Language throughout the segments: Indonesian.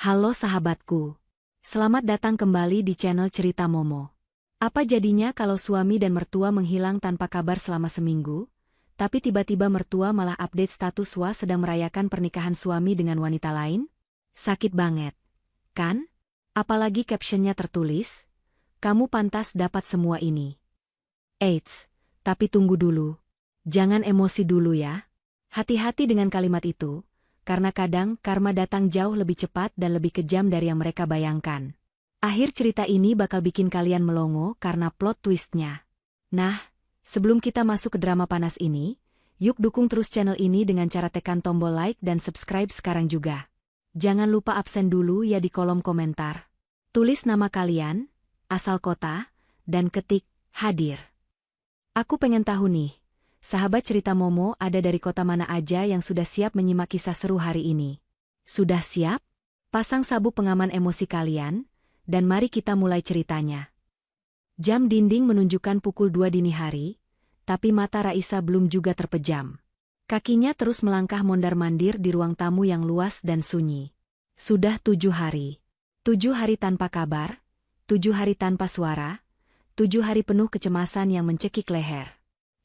Halo sahabatku. Selamat datang kembali di channel Cerita Momo. Apa jadinya kalau suami dan mertua menghilang tanpa kabar selama seminggu, tapi tiba-tiba mertua malah update status sedang merayakan pernikahan suami dengan wanita lain? Sakit banget, kan? Apalagi captionnya tertulis, "Kamu pantas dapat semua ini." Eits, tapi tunggu dulu. Jangan emosi dulu ya. Hati-hati dengan kalimat itu. Karena kadang karma datang jauh lebih cepat dan lebih kejam dari yang mereka bayangkan. Akhir cerita ini bakal bikin kalian melongo karena plot twistnya. Nah, sebelum kita masuk ke drama panas ini, yuk dukung terus channel ini dengan cara tekan tombol like dan subscribe sekarang juga. Jangan lupa absen dulu ya di kolom komentar. Tulis nama kalian, asal kota, dan ketik hadir. Aku pengen tahu nih. Sahabat Cerita Momo ada dari kota mana aja yang sudah siap menyimak kisah seru hari ini? Sudah siap? Pasang sabuk pengaman emosi kalian, dan mari kita mulai ceritanya. Jam dinding menunjukkan pukul 2 dini hari, tapi mata Raisa belum juga terpejam. Kakinya terus melangkah mondar-mandir di ruang tamu yang luas dan sunyi. Sudah 7 hari. 7 hari tanpa kabar, 7 hari tanpa suara, 7 hari penuh kecemasan yang mencekik leher.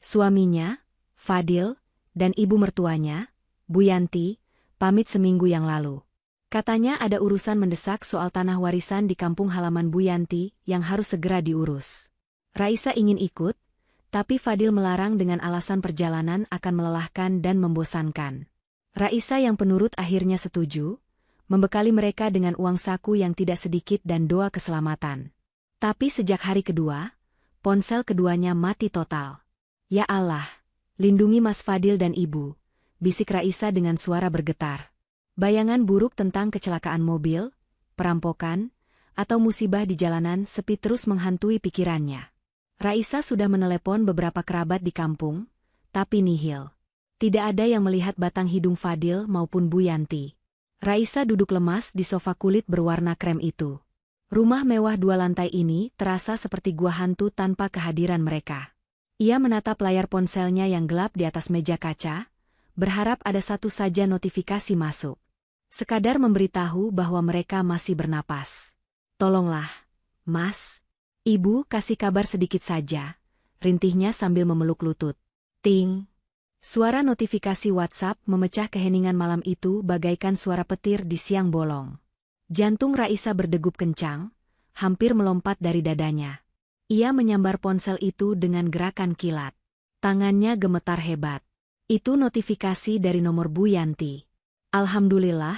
Suaminya, Fadil, dan ibu mertuanya, Bu Yanti, pamit seminggu yang lalu. Katanya ada urusan mendesak soal tanah warisan di kampung halaman Bu Yanti yang harus segera diurus. Raisa ingin ikut, tapi Fadil melarang dengan alasan perjalanan akan melelahkan dan membosankan. Raisa yang penurut akhirnya setuju, membekali mereka dengan uang saku yang tidak sedikit dan doa keselamatan. Tapi sejak hari kedua, ponsel keduanya mati total. "Ya Allah, lindungi Mas Fadil dan Ibu," bisik Raisa dengan suara bergetar. Bayangan buruk tentang kecelakaan mobil, perampokan, atau musibah di jalanan sepi terus menghantui pikirannya. Raisa sudah menelepon beberapa kerabat di kampung, tapi nihil. Tidak ada yang melihat batang hidung Fadil maupun Bu Yanti. Raisa duduk lemas di sofa kulit berwarna krem itu. Rumah mewah 2 lantai ini terasa seperti gua hantu tanpa kehadiran mereka. Ia menatap layar ponselnya yang gelap di atas meja kaca, berharap ada satu saja notifikasi masuk. Sekadar memberitahu bahwa mereka masih bernapas. "Tolonglah, Mas. Ibu kasih kabar sedikit saja," rintihnya sambil memeluk lutut. Ting. Suara notifikasi WhatsApp memecah keheningan malam itu bagaikan suara petir di siang bolong. Jantung Raisa berdegup kencang, hampir melompat dari dadanya. Ia menyambar ponsel itu dengan gerakan kilat. Tangannya gemetar hebat. Itu notifikasi dari nomor Bu Yanti. "Alhamdulillah,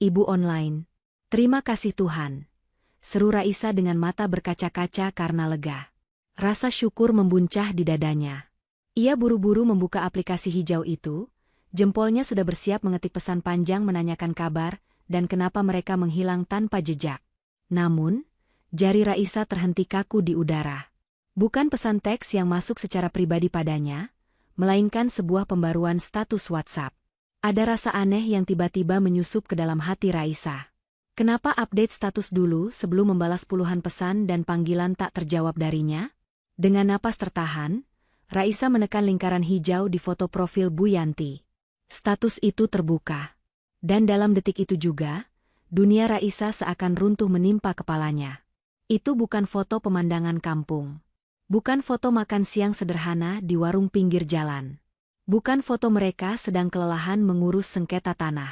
Ibu online. Terima kasih Tuhan," seru Raisa dengan mata berkaca-kaca karena lega. Rasa syukur membuncah di dadanya. Ia buru-buru membuka aplikasi hijau itu, jempolnya sudah bersiap mengetik pesan panjang menanyakan kabar dan kenapa mereka menghilang tanpa jejak. Namun, jari Raisa terhenti kaku di udara. Bukan pesan teks yang masuk secara pribadi padanya, melainkan sebuah pembaruan status WhatsApp. Ada rasa aneh yang tiba-tiba menyusup ke dalam hati Raisa. Kenapa update status dulu sebelum membalas puluhan pesan dan panggilan tak terjawab darinya? Dengan napas tertahan, Raisa menekan lingkaran hijau di foto profil Bu Yanti. Status itu terbuka. Dan dalam detik itu juga, dunia Raisa seakan runtuh menimpa kepalanya. Itu bukan foto pemandangan kampung. Bukan foto makan siang sederhana di warung pinggir jalan. Bukan foto mereka sedang kelelahan mengurus sengketa tanah.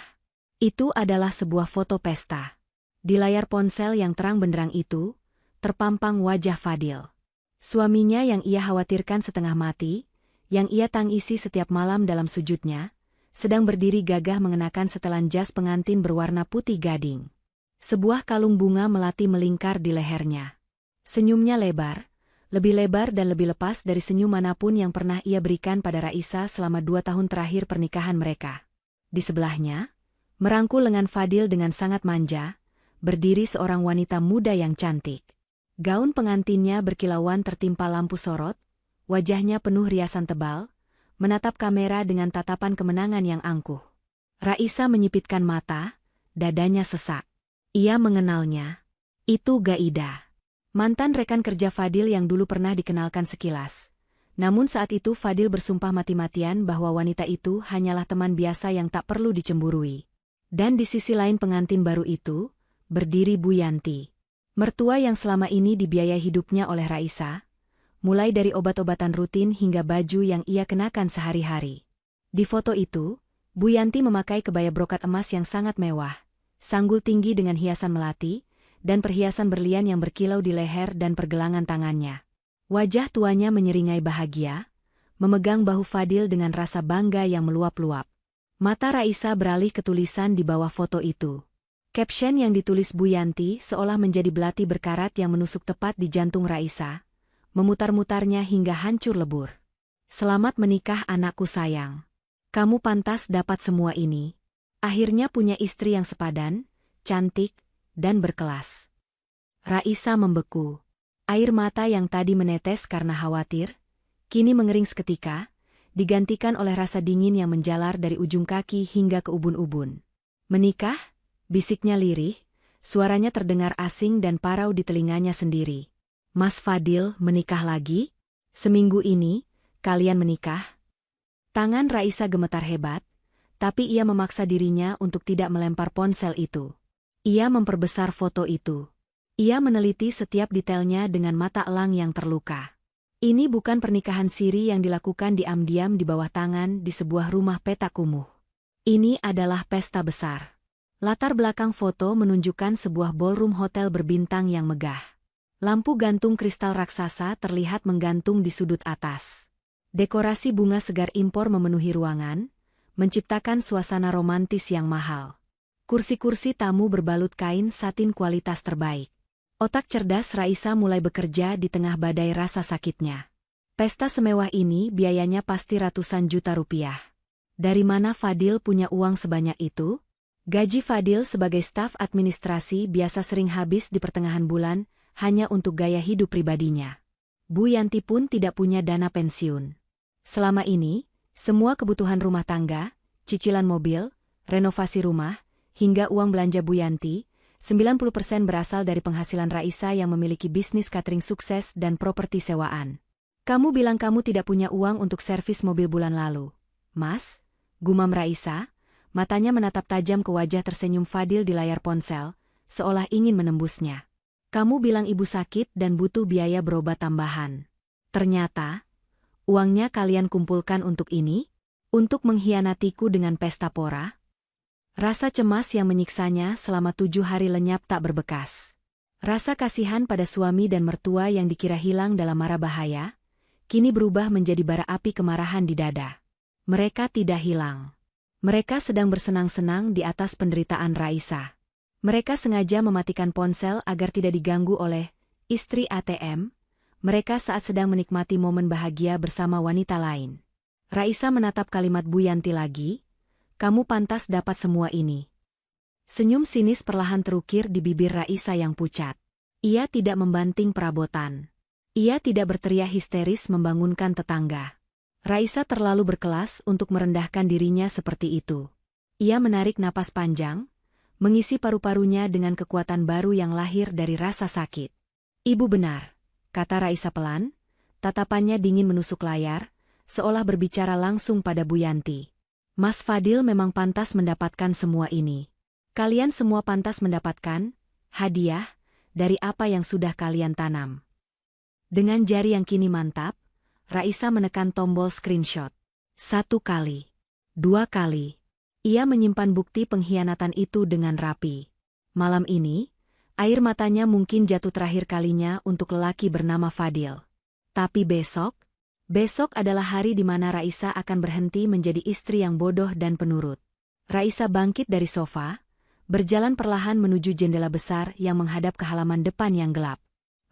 Itu adalah sebuah foto pesta. Di layar ponsel yang terang benderang itu, terpampang wajah Fadil. Suaminya yang ia khawatirkan setengah mati, yang ia tangisi setiap malam dalam sujudnya, sedang berdiri gagah mengenakan setelan jas pengantin berwarna putih gading. Sebuah kalung bunga melati melingkar di lehernya. Senyumnya lebar, lebih lebar dan lebih lepas dari senyum manapun yang pernah ia berikan pada Raisa selama 2 tahun terakhir pernikahan mereka. Di sebelahnya, merangkul lengan Fadil dengan sangat manja, berdiri seorang wanita muda yang cantik. Gaun pengantinnya berkilauan tertimpa lampu sorot, wajahnya penuh riasan tebal, menatap kamera dengan tatapan kemenangan yang angkuh. Raisa menyipitkan mata, dadanya sesak. Ia mengenalnya. Itu Gaida. Mantan rekan kerja Fadil yang dulu pernah dikenalkan sekilas. Namun saat itu Fadil bersumpah mati-matian bahwa wanita itu hanyalah teman biasa yang tak perlu dicemburui. Dan di sisi lain pengantin baru itu, berdiri Bu Yanti. Mertua yang selama ini dibiayai hidupnya oleh Raisa, mulai dari obat-obatan rutin hingga baju yang ia kenakan sehari-hari. Di foto itu, Bu Yanti memakai kebaya brokat emas yang sangat mewah, sanggul tinggi dengan hiasan melati, dan perhiasan berlian yang berkilau di leher dan pergelangan tangannya. Wajah tuanya menyeringai bahagia, memegang bahu Fadil dengan rasa bangga yang meluap-luap. Mata Raisa beralih ke tulisan di bawah foto itu. Caption yang ditulis Bu Yanti seolah menjadi belati berkarat yang menusuk tepat di jantung Raisa, memutar-mutarnya hingga hancur lebur. Selamat menikah anakku sayang. Kamu pantas dapat semua ini. Akhirnya punya istri yang sepadan, cantik, dan berkelas. Raisa membeku. Air mata yang tadi menetes karena khawatir, kini mengering seketika, digantikan oleh rasa dingin yang menjalar dari ujung kaki hingga ke ubun-ubun. Menikah? Bisiknya lirih, suaranya terdengar asing dan parau di telinganya sendiri. Mas Fadil menikah lagi? Seminggu ini, kalian menikah? Tangan Raisa gemetar hebat, tapi ia memaksa dirinya untuk tidak melempar ponsel itu. Ia memperbesar foto itu. Ia meneliti setiap detailnya dengan mata elang yang terluka. Ini bukan pernikahan siri yang dilakukan diam-diam di bawah tangan di sebuah rumah petak kumuh. Ini adalah pesta besar. Latar belakang foto menunjukkan sebuah ballroom hotel berbintang yang megah. Lampu gantung kristal raksasa terlihat menggantung di sudut atas. Dekorasi bunga segar impor memenuhi ruangan, menciptakan suasana romantis yang mahal. Kursi-kursi tamu berbalut kain satin kualitas terbaik. Otak cerdas Raisa mulai bekerja di tengah badai rasa sakitnya. Pesta semewah ini biayanya pasti ratusan juta rupiah. Dari mana Fadil punya uang sebanyak itu? Gaji Fadil sebagai staf administrasi biasa sering habis di pertengahan bulan, hanya untuk gaya hidup pribadinya. Bu Yanti pun tidak punya dana pensiun. Selama ini, semua kebutuhan rumah tangga, cicilan mobil, renovasi rumah, hingga uang belanja Bu Yanti, 90% berasal dari penghasilan Raisa yang memiliki bisnis catering sukses dan properti sewaan. Kamu bilang kamu tidak punya uang untuk servis mobil bulan lalu. Mas, gumam Raisa, matanya menatap tajam ke wajah tersenyum Fadil di layar ponsel, seolah ingin menembusnya. Kamu bilang ibu sakit dan butuh biaya berobat tambahan. Ternyata, uangnya kalian kumpulkan untuk ini? Untuk mengkhianatiku dengan pesta pora? Rasa cemas yang menyiksanya selama 7 hari lenyap tak berbekas. Rasa kasihan pada suami dan mertua yang dikira hilang dalam mara bahaya, kini berubah menjadi bara api kemarahan di dada. Mereka tidak hilang. Mereka sedang bersenang-senang di atas penderitaan Raisa. Mereka sengaja mematikan ponsel agar tidak diganggu oleh istri ATM. Mereka saat sedang menikmati momen bahagia bersama wanita lain. Raisa menatap kalimat Bu Yanti lagi, kamu pantas dapat semua ini. Senyum sinis perlahan terukir di bibir Raisa yang pucat. Ia tidak membanting perabotan. Ia tidak berteriak histeris membangunkan tetangga. Raisa terlalu berkelas untuk merendahkan dirinya seperti itu. Ia menarik napas panjang, mengisi paru-parunya dengan kekuatan baru yang lahir dari rasa sakit. Ibu benar, kata Raisa pelan, tatapannya dingin menusuk layar, seolah berbicara langsung pada Bu Yanti. Mas Fadil memang pantas mendapatkan semua ini. Kalian semua pantas mendapatkan hadiah dari apa yang sudah kalian tanam. Dengan jari yang kini mantap, Raisa menekan tombol screenshot. 1 kali. 2 kali. Ia menyimpan bukti pengkhianatan itu dengan rapi. Malam ini, air matanya mungkin jatuh terakhir kalinya untuk lelaki bernama Fadil. Tapi besok adalah hari di mana Raisa akan berhenti menjadi istri yang bodoh dan penurut. Raisa bangkit dari sofa, berjalan perlahan menuju jendela besar yang menghadap ke halaman depan yang gelap.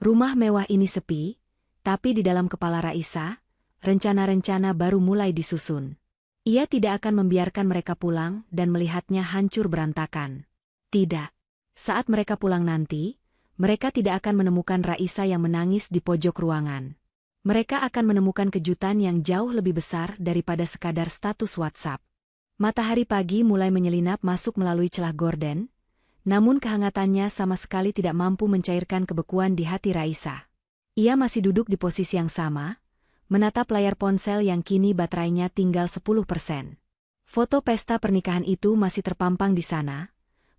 Rumah mewah ini sepi, tapi di dalam kepala Raisa, rencana-rencana baru mulai disusun. Ia tidak akan membiarkan mereka pulang dan melihatnya hancur berantakan. Tidak. Saat mereka pulang nanti, mereka tidak akan menemukan Raisa yang menangis di pojok ruangan. Mereka akan menemukan kejutan yang jauh lebih besar daripada sekadar status WhatsApp. Matahari pagi mulai menyelinap masuk melalui celah gorden, namun kehangatannya sama sekali tidak mampu mencairkan kebekuan di hati Raisa. Ia masih duduk di posisi yang sama, menatap layar ponsel yang kini baterainya tinggal 10%. Foto pesta pernikahan itu masih terpampang di sana,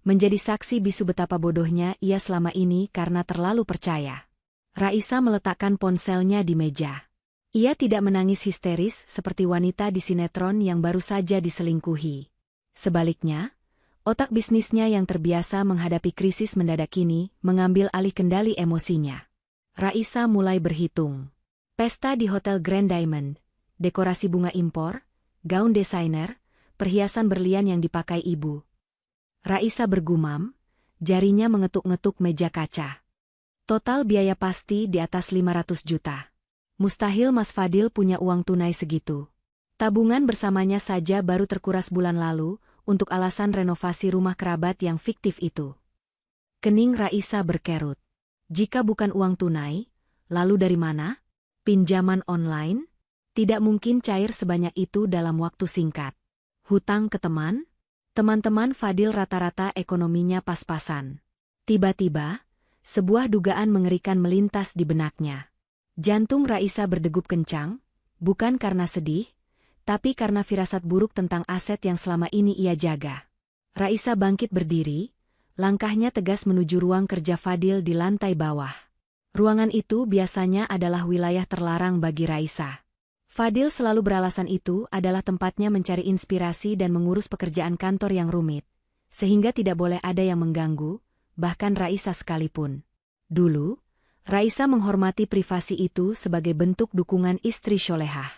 Menjadi saksi bisu betapa bodohnya ia selama ini karena terlalu percaya. Raisa meletakkan ponselnya di meja. Ia tidak menangis histeris seperti wanita di sinetron yang baru saja diselingkuhi. Sebaliknya, otak bisnisnya yang terbiasa menghadapi krisis mendadak kini mengambil alih kendali emosinya. Raisa mulai berhitung. Pesta di Hotel Grand Diamond, dekorasi bunga impor, gaun desainer, perhiasan berlian yang dipakai ibu. Raisa bergumam, jarinya mengetuk-ngetuk meja kaca. Total biaya pasti di atas 500 juta. Mustahil Mas Fadil punya uang tunai segitu. Tabungan bersamanya saja baru terkuras bulan lalu untuk alasan renovasi rumah kerabat yang fiktif itu. Kening Raisa berkerut. Jika bukan uang tunai, lalu dari mana? Pinjaman online? Tidak mungkin cair sebanyak itu dalam waktu singkat. Hutang ke teman? Teman-teman Fadil rata-rata ekonominya pas-pasan. Tiba-tiba, sebuah dugaan mengerikan melintas di benaknya. Jantung Raisa berdegup kencang, bukan karena sedih, tapi karena firasat buruk tentang aset yang selama ini ia jaga. Raisa bangkit berdiri, langkahnya tegas menuju ruang kerja Fadil di lantai bawah. Ruangan itu biasanya adalah wilayah terlarang bagi Raisa. Fadil selalu beralasan itu adalah tempatnya mencari inspirasi dan mengurus pekerjaan kantor yang rumit, sehingga tidak boleh ada yang mengganggu, bahkan Raisa sekalipun. Dulu, Raisa menghormati privasi itu sebagai bentuk dukungan istri solehah.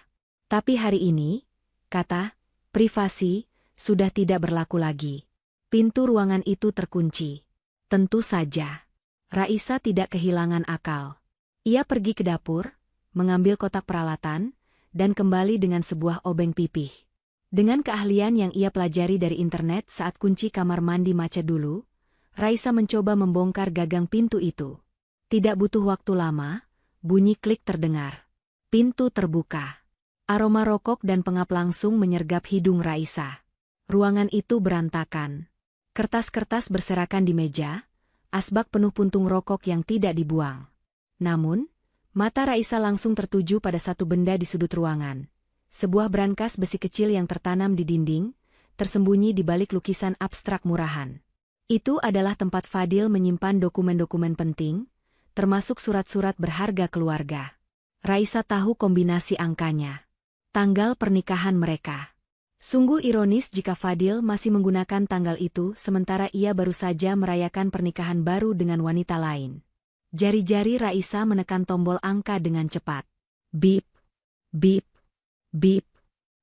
Tapi hari ini, kata, privasi, sudah tidak berlaku lagi. Pintu ruangan itu terkunci. Tentu saja, Raisa tidak kehilangan akal. Ia pergi ke dapur, mengambil kotak peralatan, dan kembali dengan sebuah obeng pipih. Dengan keahlian yang ia pelajari dari internet saat kunci kamar mandi macet dulu, Raisa mencoba membongkar gagang pintu itu. Tidak butuh waktu lama, bunyi klik terdengar. Pintu terbuka. Aroma rokok dan pengap langsung menyergap hidung Raisa. Ruangan itu berantakan. Kertas-kertas berserakan di meja, asbak penuh puntung rokok yang tidak dibuang. Namun, mata Raisa langsung tertuju pada satu benda di sudut ruangan. Sebuah brankas besi kecil yang tertanam di dinding, tersembunyi di balik lukisan abstrak murahan. Itu adalah tempat Fadil menyimpan dokumen-dokumen penting, termasuk surat-surat berharga keluarga. Raisa tahu kombinasi angkanya. Tanggal pernikahan mereka. Sungguh ironis jika Fadil masih menggunakan tanggal itu sementara ia baru saja merayakan pernikahan baru dengan wanita lain. Jari-jari Raisa menekan tombol angka dengan cepat. Bip, bip, bip.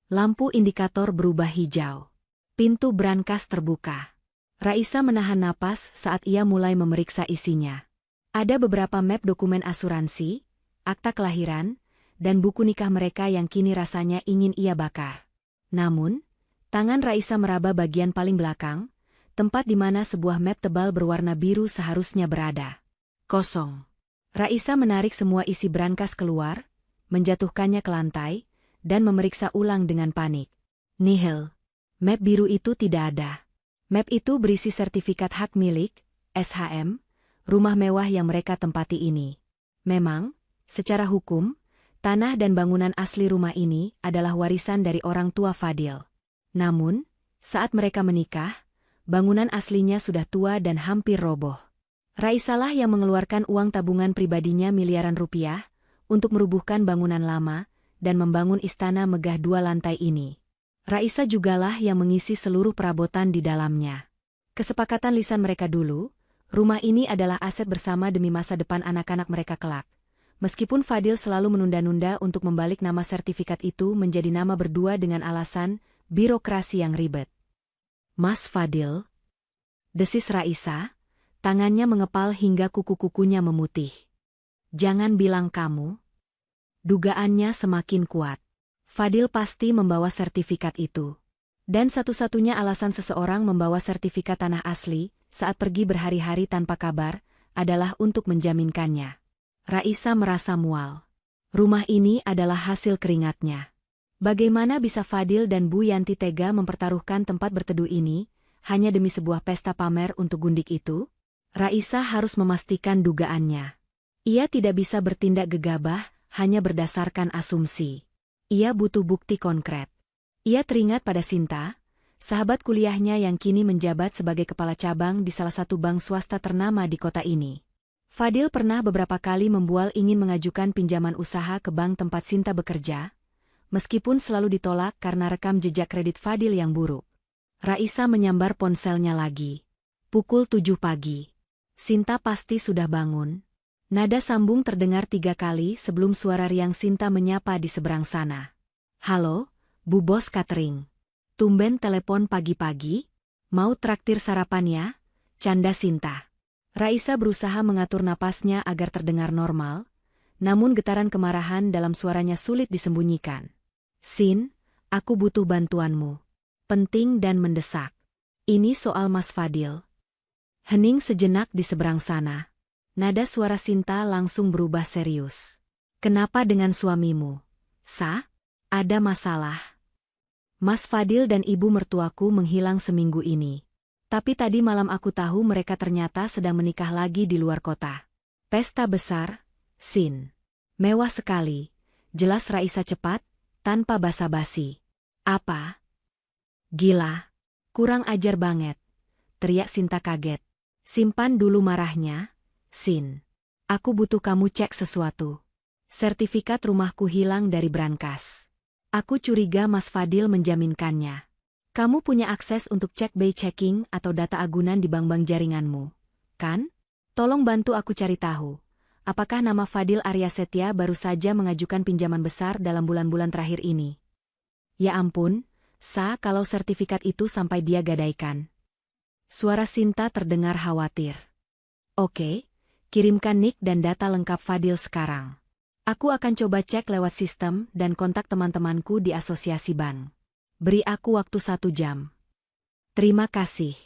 Lampu indikator berubah hijau. Pintu brankas terbuka. Raisa menahan napas saat ia mulai memeriksa isinya. Ada beberapa map dokumen asuransi, akta kelahiran, dan buku nikah mereka yang kini rasanya ingin ia bakar. Namun, tangan Raisa meraba bagian paling belakang, tempat di mana sebuah map tebal berwarna biru seharusnya berada. Kosong. Raisa menarik semua isi brankas keluar, menjatuhkannya ke lantai, dan memeriksa ulang dengan panik. Nihil. Map biru itu tidak ada. Map itu berisi sertifikat hak milik, SHM, rumah mewah yang mereka tempati ini. Memang, secara hukum, tanah dan bangunan asli rumah ini adalah warisan dari orang tua Fadil. Namun, saat mereka menikah, bangunan aslinya sudah tua dan hampir roboh. Raisalah yang mengeluarkan uang tabungan pribadinya miliaran rupiah untuk merubuhkan bangunan lama dan membangun istana megah 2 lantai ini. Raisa jugalah yang mengisi seluruh perabotan di dalamnya. Kesepakatan lisan mereka dulu, rumah ini adalah aset bersama demi masa depan anak-anak mereka kelak. Meskipun Fadil selalu menunda-nunda untuk membalik nama sertifikat itu menjadi nama berdua dengan alasan birokrasi yang ribet. Mas Fadil, desis Raisa, tangannya mengepal hingga kuku-kukunya memutih. Jangan bilang kamu. Dugaannya semakin kuat. Fadil pasti membawa sertifikat itu. Dan satu-satunya alasan seseorang membawa sertifikat tanah asli saat pergi berhari-hari tanpa kabar adalah untuk menjaminkannya. Raisa merasa mual. Rumah ini adalah hasil keringatnya. Bagaimana bisa Fadil dan Bu Yanti tega mempertaruhkan tempat berteduh ini hanya demi sebuah pesta pamer untuk gundik itu? Raisa harus memastikan dugaannya. Ia tidak bisa bertindak gegabah hanya berdasarkan asumsi. Ia butuh bukti konkret. Ia teringat pada Sinta, sahabat kuliahnya yang kini menjabat sebagai kepala cabang di salah satu bank swasta ternama di kota ini. Fadil pernah beberapa kali membual ingin mengajukan pinjaman usaha ke bank tempat Sinta bekerja, meskipun selalu ditolak karena rekam jejak kredit Fadil yang buruk. Raisa menyambar ponselnya lagi. Pukul 7 pagi. Sinta pasti sudah bangun. Nada sambung terdengar 3 kali sebelum suara riang Sinta menyapa di seberang sana. Halo, Bu Bos Catering. Tumben telepon pagi-pagi? Mau traktir sarapan ya? Canda Sinta. Raisa berusaha mengatur napasnya agar terdengar normal, namun getaran kemarahan dalam suaranya sulit disembunyikan. Sin, aku butuh bantuanmu. Penting dan mendesak. Ini soal Mas Fadil. Hening sejenak di seberang sana. Nada suara Sinta langsung berubah serius. Kenapa dengan suamimu? Sa? Ada masalah? Mas Fadil dan ibu mertuaku menghilang seminggu ini. Tapi tadi malam aku tahu mereka ternyata sedang menikah lagi di luar kota. Pesta besar, Sin. Mewah sekali. Jelas Raisa cepat, tanpa basa-basi. Apa? Gila. Kurang ajar banget. Teriak Sinta kaget. Simpan dulu marahnya, Sin. Aku butuh kamu cek sesuatu. Sertifikat rumahku hilang dari brankas. Aku curiga Mas Fadil menjaminkannya. Kamu punya akses untuk cek by checking atau data agunan di bank-bank jaringanmu, kan? Tolong bantu aku cari tahu. Apakah nama Fadil Arya Setia baru saja mengajukan pinjaman besar dalam bulan-bulan terakhir ini? Ya ampun, Sa, kalau sertifikat itu sampai dia gadaikan. Suara Sinta terdengar khawatir. Oke, kirimkan nik dan data lengkap Fadil sekarang. Aku akan coba cek lewat sistem dan kontak teman-temanku di asosiasi bank. Beri aku waktu 1 jam. Terima kasih,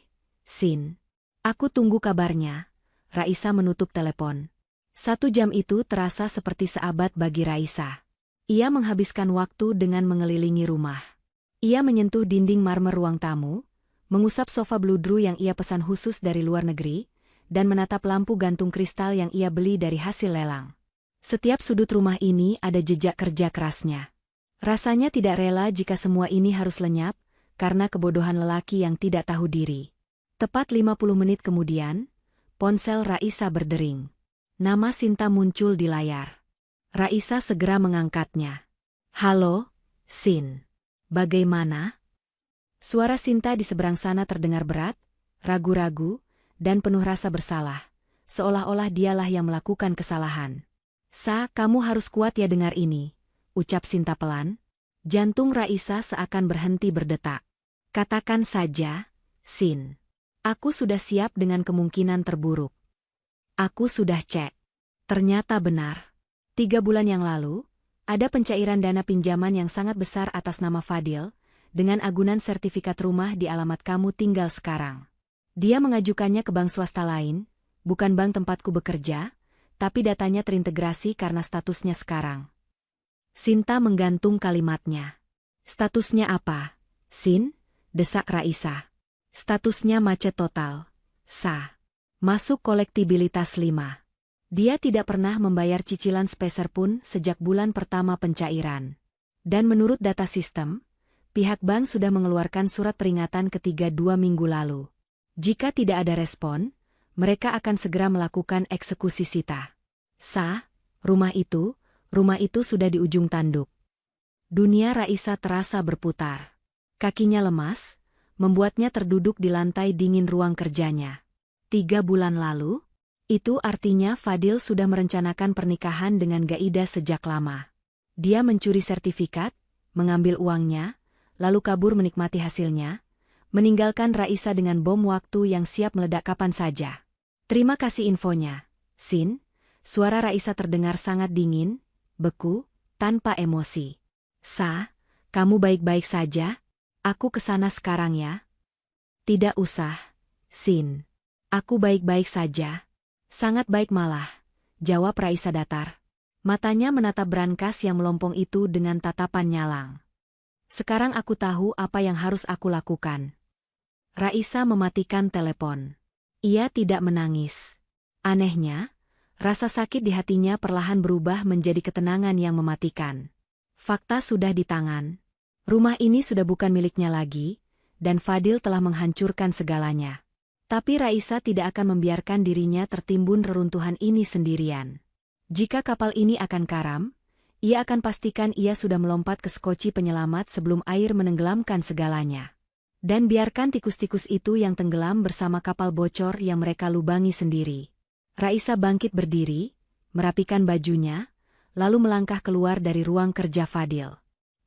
Sin. Aku tunggu kabarnya. Raisa menutup telepon. 1 jam itu terasa seperti seabad bagi Raisa. Ia menghabiskan waktu dengan mengelilingi rumah. Ia menyentuh dinding marmer ruang tamu, mengusap sofa bludru yang ia pesan khusus dari luar negeri, dan menatap lampu gantung kristal yang ia beli dari hasil lelang. Setiap sudut rumah ini ada jejak kerja kerasnya. Rasanya tidak rela jika semua ini harus lenyap, karena kebodohan lelaki yang tidak tahu diri. Tepat 50 menit kemudian, ponsel Raisa berdering. Nama Sinta muncul di layar. Raisa segera mengangkatnya. Halo, Sin. Bagaimana? Suara Sinta di seberang sana terdengar berat, ragu-ragu, dan penuh rasa bersalah, seolah-olah dialah yang melakukan kesalahan. Sa, kamu harus kuat ya dengar ini, ucap Sinta pelan. Jantung Raisa seakan berhenti berdetak. Katakan saja, Sin. Aku sudah siap dengan kemungkinan terburuk. Aku sudah cek. Ternyata benar. 3 bulan yang lalu, ada pencairan dana pinjaman yang sangat besar atas nama Fadil, dengan agunan sertifikat rumah di alamat kamu tinggal sekarang. Dia mengajukannya ke bank swasta lain, bukan bank tempatku bekerja, tapi datanya terintegrasi karena statusnya sekarang. Sinta menggantung kalimatnya. Statusnya apa, Sin? Desak Raisa. Statusnya macet total. Sa. Masuk kolektibilitas 5. Dia tidak pernah membayar cicilan sepeser pun sejak bulan pertama pencairan. Dan menurut data sistem, pihak bank sudah mengeluarkan surat peringatan ketiga 2 minggu lalu. Jika tidak ada respon, mereka akan segera melakukan eksekusi sita. Sa, rumah itu sudah di ujung tanduk. Dunia Raisa terasa berputar. Kakinya lemas, membuatnya terduduk di lantai dingin ruang kerjanya. 3 bulan lalu? Itu artinya Fadil sudah merencanakan pernikahan dengan Gaida sejak lama. Dia mencuri sertifikat, mengambil uangnya, lalu kabur menikmati hasilnya, meninggalkan Raisa dengan bom waktu yang siap meledak kapan saja. Terima kasih infonya, Sin. Suara Raisa terdengar sangat dingin, beku, tanpa emosi. Sa, kamu baik-baik saja? Aku kesana sekarang ya. Tidak usah, Sin. Aku baik-baik saja. Sangat baik malah, jawab Raisa datar. Matanya menatap brankas yang melompong itu dengan tatapan nyalang. Sekarang aku tahu apa yang harus aku lakukan. Raisa mematikan telepon. Ia tidak menangis. Anehnya, rasa sakit di hatinya perlahan berubah menjadi ketenangan yang mematikan. Fakta sudah di tangan. Rumah ini sudah bukan miliknya lagi, dan Fadil telah menghancurkan segalanya. Tapi Raisa tidak akan membiarkan dirinya tertimbun reruntuhan ini sendirian. Jika kapal ini akan karam, ia akan pastikan ia sudah melompat ke skoci penyelamat sebelum air menenggelamkan segalanya. Dan biarkan tikus-tikus itu yang tenggelam bersama kapal bocor yang mereka lubangi sendiri. Raisa bangkit berdiri, merapikan bajunya, lalu melangkah keluar dari ruang kerja Fadil.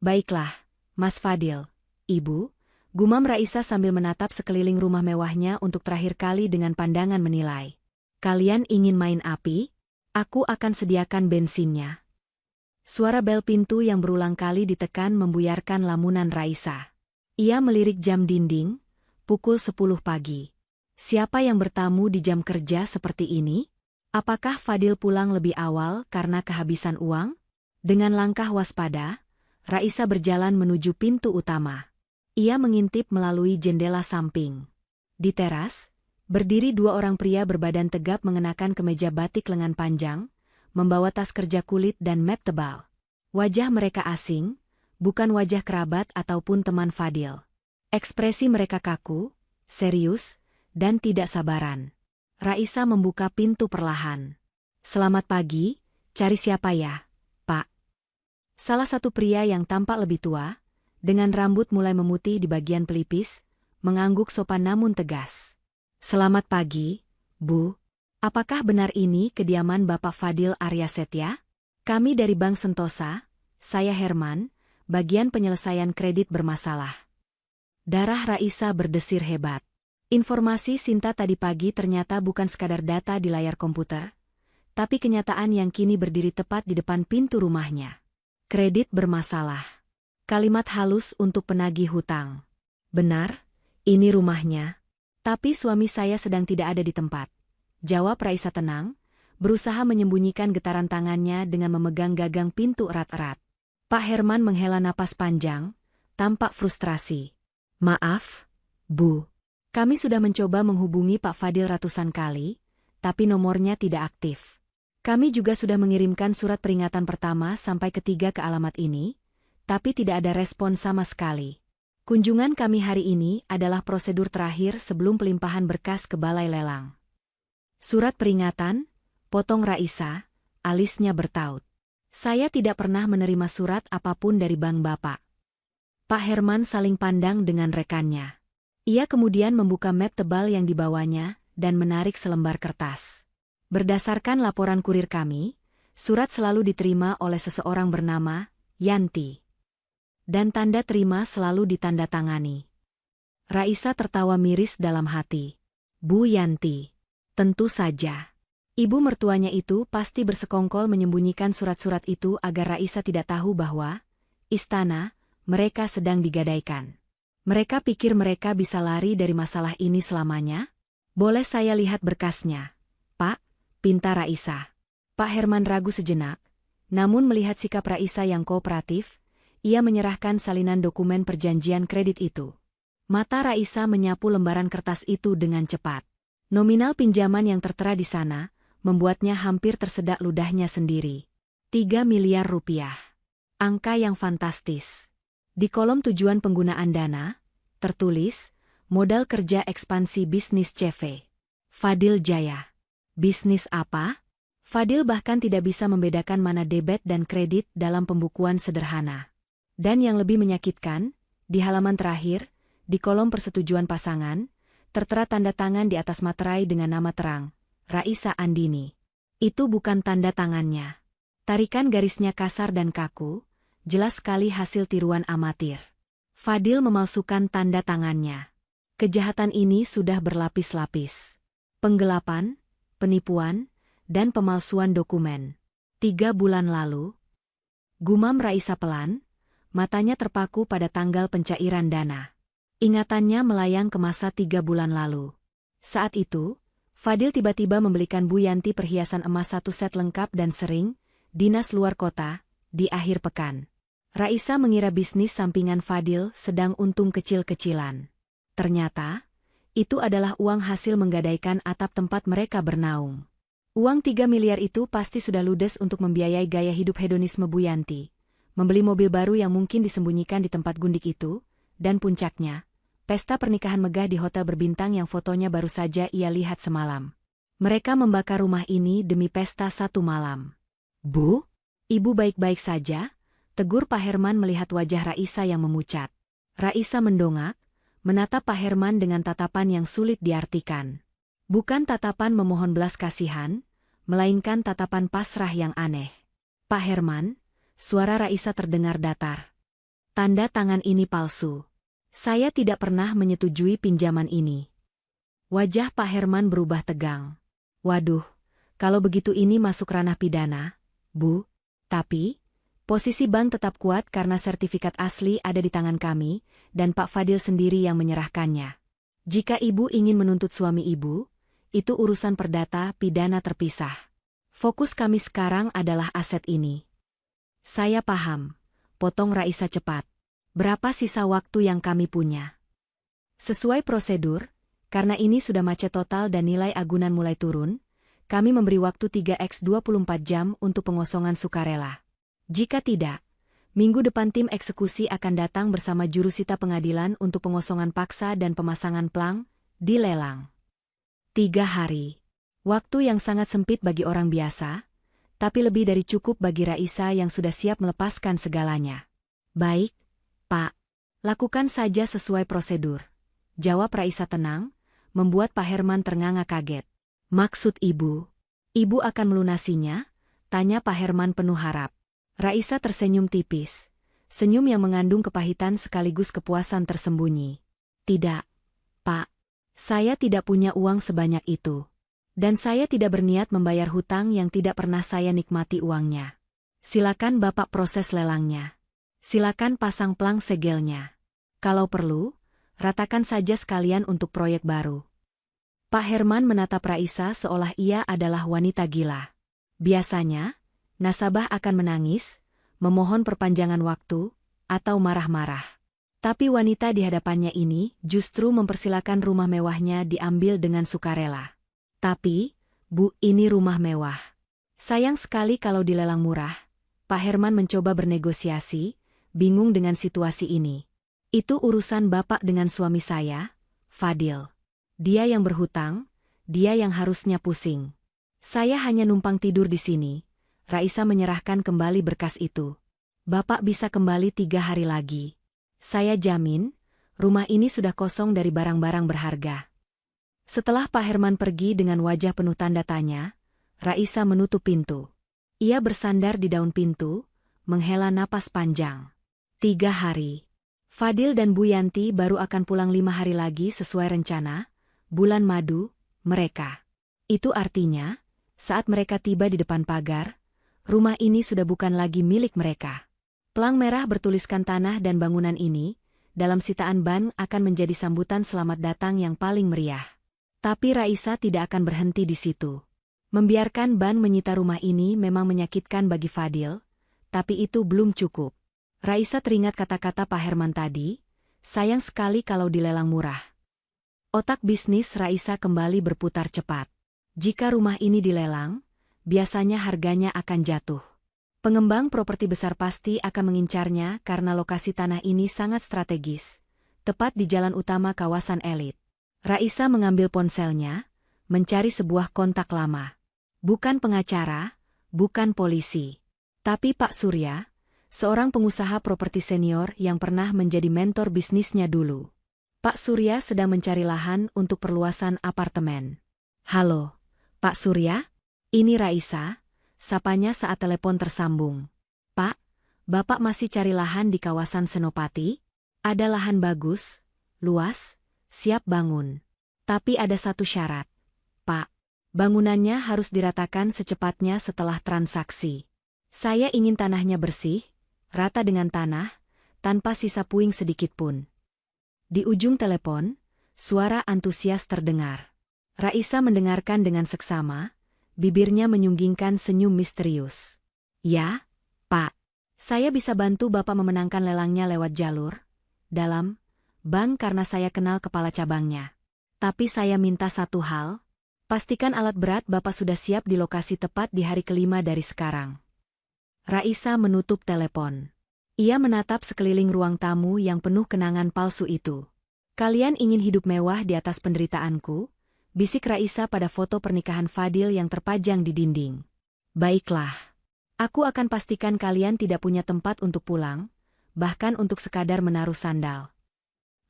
Baiklah, Mas Fadil, Ibu, gumam Raisa sambil menatap sekeliling rumah mewahnya untuk terakhir kali dengan pandangan menilai. Kalian ingin main api? Aku akan sediakan bensinnya. Suara bel pintu yang berulang kali ditekan membuyarkan lamunan Raisa. Ia melirik jam dinding, pukul 10 pagi. Siapa yang bertamu di jam kerja seperti ini? Apakah Fadil pulang lebih awal karena kehabisan uang? Dengan langkah waspada, Raisa berjalan menuju pintu utama. Ia mengintip melalui jendela samping. Di teras, berdiri dua orang pria berbadan tegap mengenakan kemeja batik lengan panjang, membawa tas kerja kulit dan map tebal. Wajah mereka asing, bukan wajah kerabat ataupun teman Fadil. Ekspresi mereka kaku, serius, dan tidak sabaran. Raisa membuka pintu perlahan. Selamat pagi, cari siapa ya, Pak? Salah satu pria yang tampak lebih tua, dengan rambut mulai memutih di bagian pelipis, mengangguk sopan namun tegas. Selamat pagi, Bu. Apakah benar ini kediaman Bapak Fadil Arya Setya? Kami dari Bank Sentosa, saya Herman, bagian penyelesaian kredit bermasalah. Darah Raisa berdesir hebat. Informasi Sinta tadi pagi ternyata bukan sekadar data di layar komputer, tapi kenyataan yang kini berdiri tepat di depan pintu rumahnya. Kredit bermasalah. Kalimat halus untuk penagih hutang. Benar, ini rumahnya. Tapi suami saya sedang tidak ada di tempat. Jawab Raisa tenang, berusaha menyembunyikan getaran tangannya dengan memegang gagang pintu erat-erat. Pak Herman menghela napas panjang, tampak frustrasi. Maaf, Bu. Kami sudah mencoba menghubungi Pak Fadil ratusan kali, tapi nomornya tidak aktif. Kami juga sudah mengirimkan surat peringatan pertama sampai ketiga ke alamat ini, tapi tidak ada respon sama sekali. Kunjungan kami hari ini adalah prosedur terakhir sebelum pelimpahan berkas ke balai lelang. Surat peringatan, potong Raisa, alisnya bertaut. Saya tidak pernah menerima surat apapun dari bank Bapak. Pak Herman saling pandang dengan rekannya. Ia kemudian membuka map tebal yang dibawanya dan menarik selembar kertas. Berdasarkan laporan kurir kami, surat selalu diterima oleh seseorang bernama Yanti. Dan tanda terima selalu ditandatangani. Raisa tertawa miris dalam hati. Bu Yanti. Tentu saja. Ibu mertuanya itu pasti bersekongkol menyembunyikan surat-surat itu agar Raisa tidak tahu bahwa istana mereka sedang digadaikan. Mereka pikir mereka bisa lari dari masalah ini selamanya? Boleh saya lihat berkasnya, Pak? Pinta Raisa. Pak Herman ragu sejenak, namun melihat sikap Raisa yang kooperatif, ia menyerahkan salinan dokumen perjanjian kredit itu. Mata Raisa menyapu lembaran kertas itu dengan cepat. Nominal pinjaman yang tertera di sana membuatnya hampir tersedak ludahnya sendiri. 3 miliar rupiah. Angka yang fantastis. Di kolom tujuan penggunaan dana, tertulis, modal kerja ekspansi bisnis CV. Fadil Jaya. Bisnis apa? Fadil bahkan tidak bisa membedakan mana debit dan kredit dalam pembukuan sederhana. Dan yang lebih menyakitkan, di halaman terakhir, di kolom persetujuan pasangan, tertera tanda tangan di atas materai dengan nama terang, Raisa Andini. Itu bukan tanda tangannya. Tarikan garisnya kasar dan kaku, jelas sekali hasil tiruan amatir. Fadil memalsukan tanda tangannya. Kejahatan ini sudah berlapis-lapis. Penggelapan, penipuan, dan pemalsuan dokumen. 3 bulan lalu, gumam Raisa pelan, matanya terpaku pada tanggal pencairan dana. Ingatannya melayang ke masa 3 bulan lalu. Saat itu, Fadil tiba-tiba membelikan Bu Yanti perhiasan emas 1 set lengkap dan sering, dinas luar kota, di akhir pekan. Raisa mengira bisnis sampingan Fadil sedang untung kecil-kecilan. Ternyata, itu adalah uang hasil menggadaikan atap tempat mereka bernaung. Uang 3 miliar itu pasti sudah ludes untuk membiayai gaya hidup hedonisme Bu Yanti, membeli mobil baru yang mungkin disembunyikan di tempat gundik itu, dan puncaknya, Pesta pernikahan megah di hotel berbintang yang fotonya baru saja ia lihat semalam. Mereka membakar rumah ini demi pesta satu malam. Bu? Ibu baik-baik saja? Tegur Pak Herman melihat wajah Raisa yang memucat. Raisa mendongak, menatap Pak Herman dengan tatapan yang sulit diartikan. Bukan tatapan memohon belas kasihan, melainkan tatapan pasrah yang aneh. Pak Herman, suara Raisa terdengar datar. Tanda tangan ini palsu. Saya tidak pernah menyetujui pinjaman ini. Wajah Pak Herman berubah tegang. Waduh, kalau begitu ini masuk ranah pidana, Bu. Tapi, posisi bank tetap kuat karena sertifikat asli ada di tangan kami, dan Pak Fadil sendiri yang menyerahkannya. Jika Ibu ingin menuntut suami Ibu, itu urusan perdata pidana terpisah. Fokus kami sekarang adalah aset ini. Saya paham, potong Raisa cepat. Berapa sisa waktu yang kami punya? Sesuai prosedur, karena ini sudah macet total dan nilai agunan mulai turun, kami memberi waktu 3x 24 jam untuk pengosongan sukarela. Jika tidak, minggu depan tim eksekusi akan datang bersama jurusita pengadilan untuk pengosongan paksa dan pemasangan plang di lelang. 3 hari. Waktu yang sangat sempit bagi orang biasa, tapi lebih dari cukup bagi Raisa yang sudah siap melepaskan segalanya. Baik, Pak. Lakukan saja sesuai prosedur. Jawab Raisa tenang, membuat Pak Herman ternganga kaget. Maksud Ibu? Ibu akan melunasinya? Tanya Pak Herman penuh harap. Raisa tersenyum tipis. Senyum yang mengandung kepahitan sekaligus kepuasan tersembunyi. Tidak, Pak. Saya tidak punya uang sebanyak itu. Dan saya tidak berniat membayar hutang yang tidak pernah saya nikmati uangnya. Silakan Bapak proses lelangnya. Silakan pasang plang segelnya. Kalau perlu, ratakan saja sekalian untuk proyek baru. Pak Herman menatap Raisa seolah ia adalah wanita gila. Biasanya, nasabah akan menangis, memohon perpanjangan waktu, atau marah-marah. Tapi wanita di hadapannya ini justru mempersilakan rumah mewahnya diambil dengan sukarela. Tapi, Bu, ini rumah mewah. Sayang sekali kalau dilelang murah. Pak Herman mencoba bernegosiasi, bingung dengan situasi ini. Itu urusan Bapak dengan suami saya, Fadil. Dia yang berhutang, dia yang harusnya pusing. Saya hanya numpang tidur di sini. Raisa menyerahkan kembali berkas itu. Bapak bisa kembali 3 hari lagi. Saya jamin, rumah ini sudah kosong dari barang-barang berharga. Setelah Pak Herman pergi dengan wajah penuh tanda tanya, Raisa menutup pintu. Ia bersandar di daun pintu, menghela napas panjang. 3 hari. Fadil dan Bu Yanti baru akan pulang 5 hari lagi sesuai rencana, bulan madu, mereka. Itu artinya, saat mereka tiba di depan pagar, rumah ini sudah bukan lagi milik mereka. Plang merah bertuliskan tanah dan bangunan ini, dalam sitaan ban akan menjadi sambutan selamat datang yang paling meriah. Tapi Raisa tidak akan berhenti di situ. Membiarkan ban menyita rumah ini memang menyakitkan bagi Fadil, tapi itu belum cukup. Raisa teringat kata-kata Pak Herman tadi, sayang sekali kalau dilelang murah. Otak bisnis Raisa kembali berputar cepat. Jika rumah ini dilelang, biasanya harganya akan jatuh. Pengembang properti besar pasti akan mengincarnya karena lokasi tanah ini sangat strategis, tepat di jalan utama kawasan elit. Raisa mengambil ponselnya, mencari sebuah kontak lama. Bukan pengacara, bukan polisi, tapi Pak Surya, seorang pengusaha properti senior yang pernah menjadi mentor bisnisnya dulu. Pak Surya sedang mencari lahan untuk perluasan apartemen. Halo, Pak Surya? Ini Raisa. Sapanya saat telepon tersambung. Pak, Bapak masih cari lahan di kawasan Senopati? Ada lahan bagus, luas, siap bangun. Tapi ada satu syarat. Pak, bangunannya harus diratakan secepatnya setelah transaksi. Saya ingin tanahnya bersih, rata dengan tanah, tanpa sisa puing sedikitpun. Di ujung telepon, suara antusias terdengar. Raisa mendengarkan dengan seksama. Bibirnya menyunggingkan senyum misterius. Ya, Pak. Saya bisa bantu Bapak memenangkan lelangnya lewat jalur dalam bank karena saya kenal kepala cabangnya. Tapi saya minta satu hal, pastikan alat berat Bapak sudah siap di lokasi tepat di hari kelima dari sekarang. Raisa menutup telepon. Ia menatap sekeliling ruang tamu yang penuh kenangan palsu itu. Kalian ingin hidup mewah di atas penderitaanku? Bisik Raisa pada foto pernikahan Fadil yang terpajang di dinding. Baiklah. Aku akan pastikan kalian tidak punya tempat untuk pulang, bahkan untuk sekadar menaruh sandal.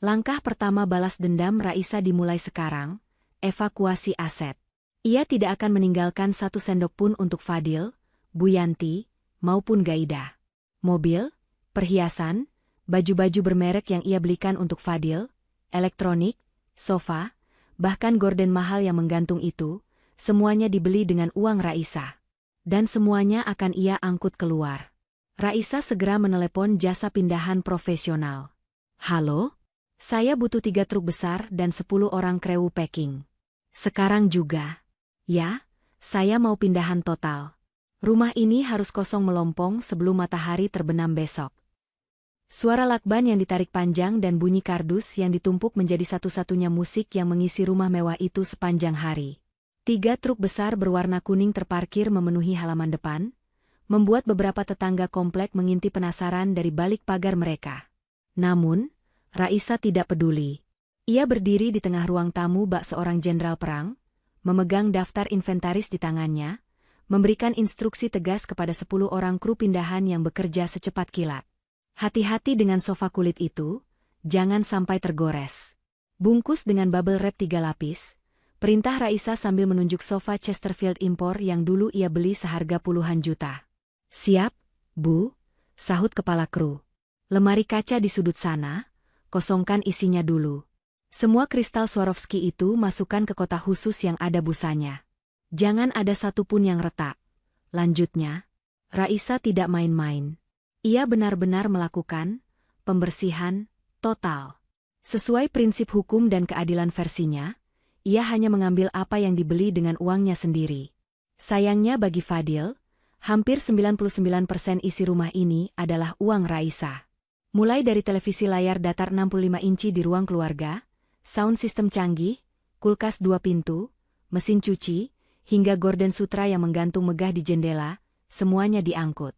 Langkah pertama balas dendam Raisa dimulai sekarang, evakuasi aset. Ia tidak akan meninggalkan satu sendok pun untuk Fadil, Bu Yanti, maupun Gaida. Mobil, perhiasan, baju-baju bermerek yang ia belikan untuk Fadil, elektronik, sofa, bahkan gorden mahal yang menggantung itu, semuanya dibeli dengan uang Raisa. Dan semuanya akan ia angkut keluar. Raisa segera menelepon jasa pindahan profesional. Halo? Saya butuh 3 truk besar dan 10 orang krewu packing. Sekarang juga. Ya, saya mau pindahan total. Rumah ini harus kosong melompong sebelum matahari terbenam besok. Suara lakban yang ditarik panjang dan bunyi kardus yang ditumpuk menjadi satu-satunya musik yang mengisi rumah mewah itu sepanjang hari. 3 truk besar berwarna kuning terparkir memenuhi halaman depan, membuat beberapa tetangga komplek mengintip penasaran dari balik pagar mereka. Namun, Raisa tidak peduli. Ia berdiri di tengah ruang tamu bak seorang jenderal perang, memegang daftar inventaris di tangannya, memberikan instruksi tegas kepada 10 orang kru pindahan yang bekerja secepat kilat. Hati-hati dengan sofa kulit itu, jangan sampai tergores. Bungkus dengan bubble wrap 3 lapis, perintah Raisa sambil menunjuk sofa Chesterfield impor yang dulu ia beli seharga puluhan juta. Siap, Bu, sahut kepala kru. Lemari kaca di sudut sana, kosongkan isinya dulu. Semua kristal Swarovski itu masukkan ke kotak khusus yang ada busanya. Jangan ada satupun yang retak. Lanjutnya, Raisa tidak main-main. Ia benar-benar melakukan pembersihan total. Sesuai prinsip hukum dan keadilan versinya, ia hanya mengambil apa yang dibeli dengan uangnya sendiri. Sayangnya bagi Fadil, hampir 99% isi rumah ini adalah uang Raisa. Mulai dari televisi layar datar 65 inci di ruang keluarga, sound system canggih, kulkas 2 pintu, mesin cuci, hingga gorden sutra yang menggantung megah di jendela, semuanya diangkut.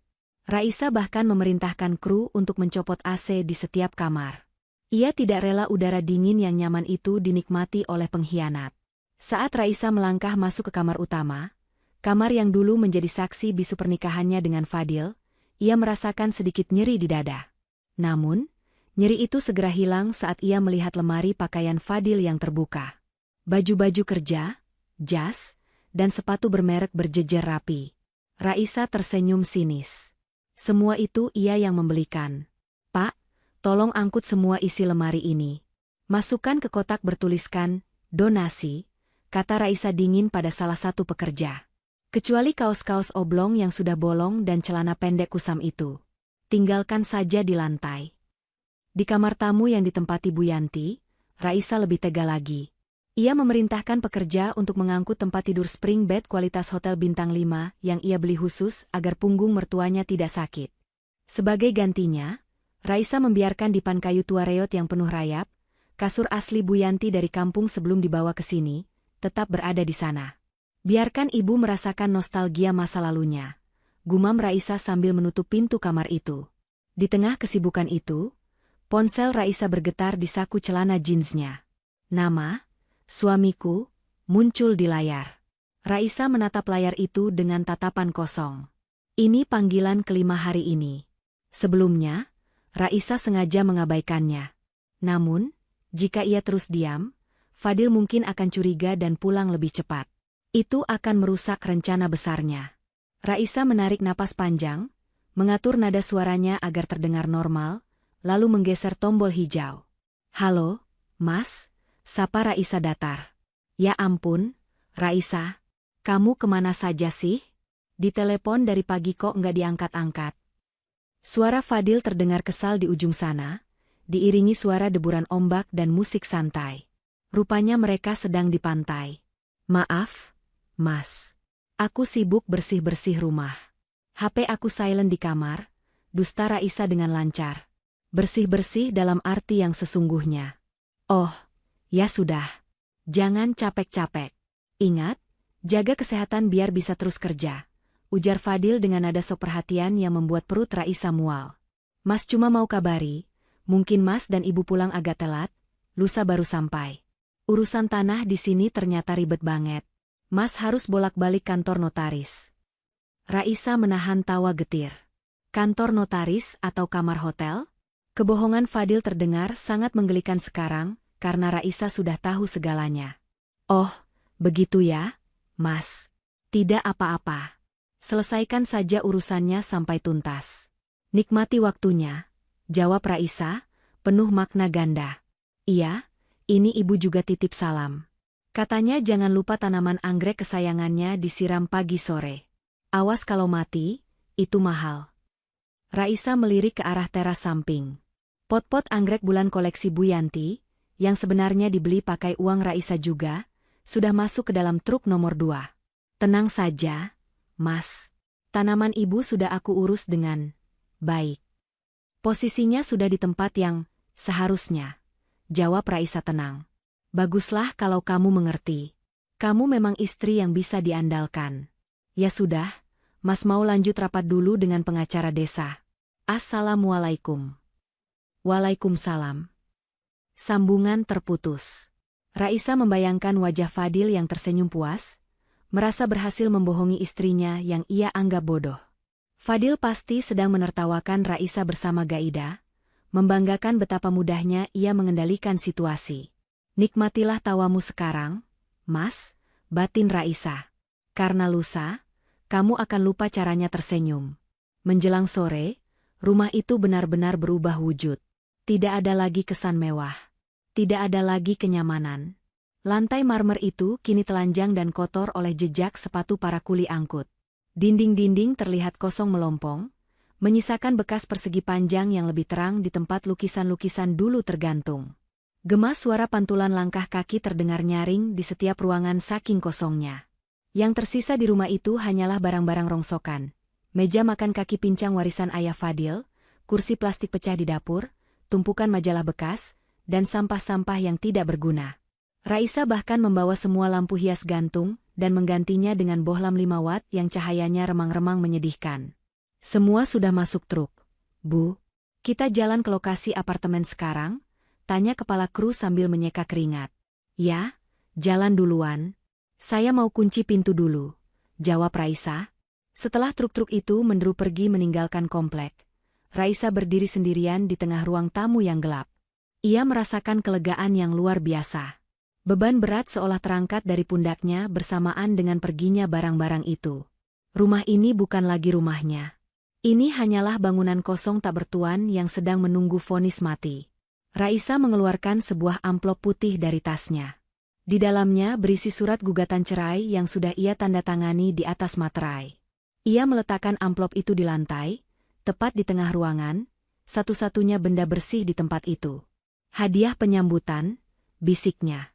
Raisa bahkan memerintahkan kru untuk mencopot AC di setiap kamar. Ia tidak rela udara dingin yang nyaman itu dinikmati oleh pengkhianat. Saat Raisa melangkah masuk ke kamar utama, kamar yang dulu menjadi saksi bisu pernikahannya dengan Fadil, ia merasakan sedikit nyeri di dada. Namun, nyeri itu segera hilang saat ia melihat lemari pakaian Fadil yang terbuka. Baju-baju kerja, jas, dan sepatu bermerek berjejer rapi. Raisa tersenyum sinis. Semua itu ia yang membelikan. Pak, tolong angkut semua isi lemari ini. Masukkan ke kotak bertuliskan, donasi, kata Raisa dingin pada salah satu pekerja. Kecuali kaos-kaos oblong yang sudah bolong dan celana pendek kusam itu. Tinggalkan saja di lantai. Di kamar tamu yang ditempati Bu Yanti, Raisa lebih tega lagi. Ia memerintahkan pekerja untuk mengangkut tempat tidur spring bed kualitas hotel bintang 5 yang ia beli khusus agar punggung mertuanya tidak sakit. Sebagai gantinya, Raisa membiarkan dipan kayu tua reot yang penuh rayap, kasur asli Bu Yanti dari kampung sebelum dibawa ke sini, tetap berada di sana. Biarkan ibu merasakan nostalgia masa lalunya, gumam Raisa sambil menutup pintu kamar itu. Di tengah kesibukan itu, ponsel Raisa bergetar di saku celana jeansnya. Nama, suamiku, muncul di layar. Raisa menatap layar itu dengan tatapan kosong. Ini panggilan kelima hari ini. Sebelumnya, Raisa sengaja mengabaikannya. Namun, jika ia terus diam, Fadil mungkin akan curiga dan pulang lebih cepat. Itu akan merusak rencana besarnya. Raisa menarik napas panjang, mengatur nada suaranya agar terdengar normal, lalu menggeser tombol hijau. Halo, Mas, sapa Raisa datar. Ya ampun, Raisa, kamu kemana saja sih? Ditelepon dari pagi kok nggak diangkat-angkat. Suara Fadil terdengar kesal di ujung sana, diiringi suara deburan ombak dan musik santai. Rupanya mereka sedang di pantai. Maaf, Mas. Aku sibuk bersih-bersih rumah. HP aku silent di kamar, dusta Raisa dengan lancar. Bersih-bersih dalam arti yang sesungguhnya. Oh, ya sudah. Jangan capek-capek. Ingat, jaga kesehatan biar bisa terus kerja. Ujar Fadil dengan nada sok perhatian yang membuat perut Raisa mual. Mas cuma mau kabari, mungkin Mas dan Ibu pulang agak telat, lusa baru sampai. Urusan tanah di sini ternyata ribet banget. Mas harus bolak-balik kantor notaris. Raisa menahan tawa getir. Kantor notaris atau kamar hotel? Kebohongan Fadil terdengar sangat menggelikan sekarang, karena Raisa sudah tahu segalanya. Oh, begitu ya, Mas. Tidak apa-apa. Selesaikan saja urusannya sampai tuntas. Nikmati waktunya, jawab Raisa, penuh makna ganda. Iya, ini ibu juga titip salam. Katanya jangan lupa tanaman anggrek kesayangannya disiram pagi sore. Awas kalau mati, itu mahal. Raisa melirik ke arah teras samping. Pot-pot anggrek bulan koleksi Bu Yanti, yang sebenarnya dibeli pakai uang Raisa juga, sudah masuk ke dalam truk nomor 2. Tenang saja, Mas. Tanaman ibu sudah aku urus dengan baik. Posisinya sudah di tempat yang seharusnya, jawab Raisa tenang. Baguslah kalau kamu mengerti. Kamu memang istri yang bisa diandalkan. Ya sudah, Mas mau lanjut rapat dulu dengan pengacara desa. Assalamualaikum. Waalaikumsalam. Sambungan terputus. Raisa membayangkan wajah Fadil yang tersenyum puas, merasa berhasil membohongi istrinya yang ia anggap bodoh. Fadil pasti sedang menertawakan Raisa bersama Gaida, membanggakan betapa mudahnya ia mengendalikan situasi. Nikmatilah tawamu sekarang, Mas, batin Raisa. Karena lusa, kamu akan lupa caranya tersenyum. Menjelang sore, rumah itu benar-benar berubah wujud. Tidak ada lagi kesan mewah. Tidak ada lagi kenyamanan. Lantai marmer itu kini telanjang dan kotor oleh jejak sepatu para kuli angkut. Dinding-dinding terlihat kosong melompong, menyisakan bekas persegi panjang yang lebih terang di tempat lukisan-lukisan dulu tergantung. Gema suara pantulan langkah kaki terdengar nyaring di setiap ruangan saking kosongnya. Yang tersisa di rumah itu hanyalah barang-barang rongsokan. Meja makan kaki pincang warisan ayah Fadil, kursi plastik pecah di dapur, tumpukan majalah bekas, dan sampah-sampah yang tidak berguna. Raisa bahkan membawa semua lampu hias gantung dan menggantinya dengan bohlam 5 watt yang cahayanya remang-remang menyedihkan. Semua sudah masuk truk. Bu, kita jalan ke lokasi apartemen sekarang? Tanya kepala kru sambil menyeka keringat. Ya, jalan duluan. Saya mau kunci pintu dulu, jawab Raisa. Setelah truk-truk itu menderu pergi meninggalkan komplek, Raisa berdiri sendirian di tengah ruang tamu yang gelap. Ia merasakan kelegaan yang luar biasa. Beban berat seolah terangkat dari pundaknya bersamaan dengan perginya barang-barang itu. Rumah ini bukan lagi rumahnya. Ini hanyalah bangunan kosong tak bertuan yang sedang menunggu vonis mati. Raisa mengeluarkan sebuah amplop putih dari tasnya. Di dalamnya berisi surat gugatan cerai yang sudah ia tanda tangani di atas materai. Ia meletakkan amplop itu di lantai, tepat di tengah ruangan, satu-satunya benda bersih di tempat itu. Hadiah penyambutan, bisiknya.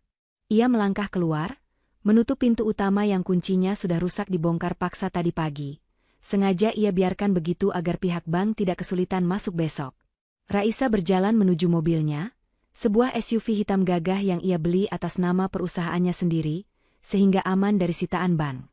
Ia melangkah keluar, menutup pintu utama yang kuncinya sudah rusak dibongkar paksa tadi pagi. Sengaja ia biarkan begitu agar pihak bank tidak kesulitan masuk besok. Raisa berjalan menuju mobilnya, sebuah SUV hitam gagah yang ia beli atas nama perusahaannya sendiri, sehingga aman dari sitaan bank.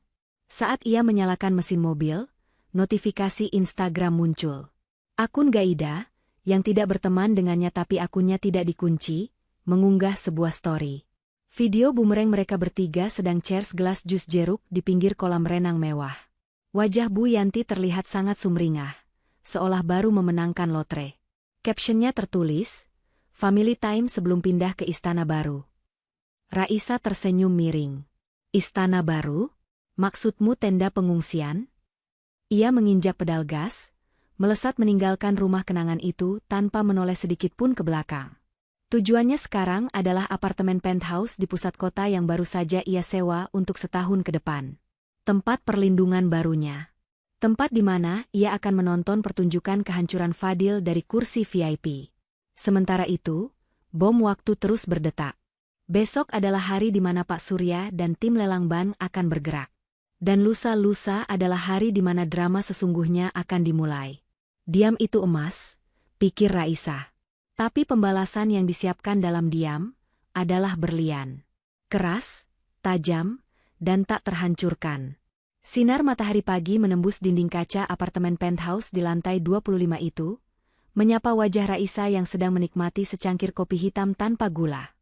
Saat ia menyalakan mesin mobil, notifikasi Instagram muncul. Akun Gaida, yang tidak berteman dengannya tapi akunnya tidak dikunci, mengunggah sebuah story. Video bumerang mereka bertiga sedang cheers gelas jus jeruk di pinggir kolam renang mewah. Wajah Bu Yanti terlihat sangat sumringah, seolah baru memenangkan lotre. Captionnya tertulis, Family Time sebelum pindah ke Istana Baru. Raisa tersenyum miring. Istana Baru? Maksudmu tenda pengungsian? Ia menginjak pedal gas, melesat meninggalkan rumah kenangan itu tanpa menoleh sedikit pun ke belakang. Tujuannya sekarang adalah apartemen penthouse di pusat kota yang baru saja ia sewa untuk setahun ke depan. Tempat perlindungan barunya. Tempat di mana ia akan menonton pertunjukan kehancuran Fadil dari kursi VIP. Sementara itu, bom waktu terus berdetak. Besok adalah hari di mana Pak Surya dan tim lelang ban akan bergerak. Dan lusa-lusa adalah hari di mana drama sesungguhnya akan dimulai. Diam itu emas, pikir Raisa. Tapi pembalasan yang disiapkan dalam diam adalah berlian. Keras, tajam, dan tak terhancurkan. Sinar matahari pagi menembus dinding kaca apartemen penthouse di lantai 25 itu, menyapa wajah Raisa yang sedang menikmati secangkir kopi hitam tanpa gula.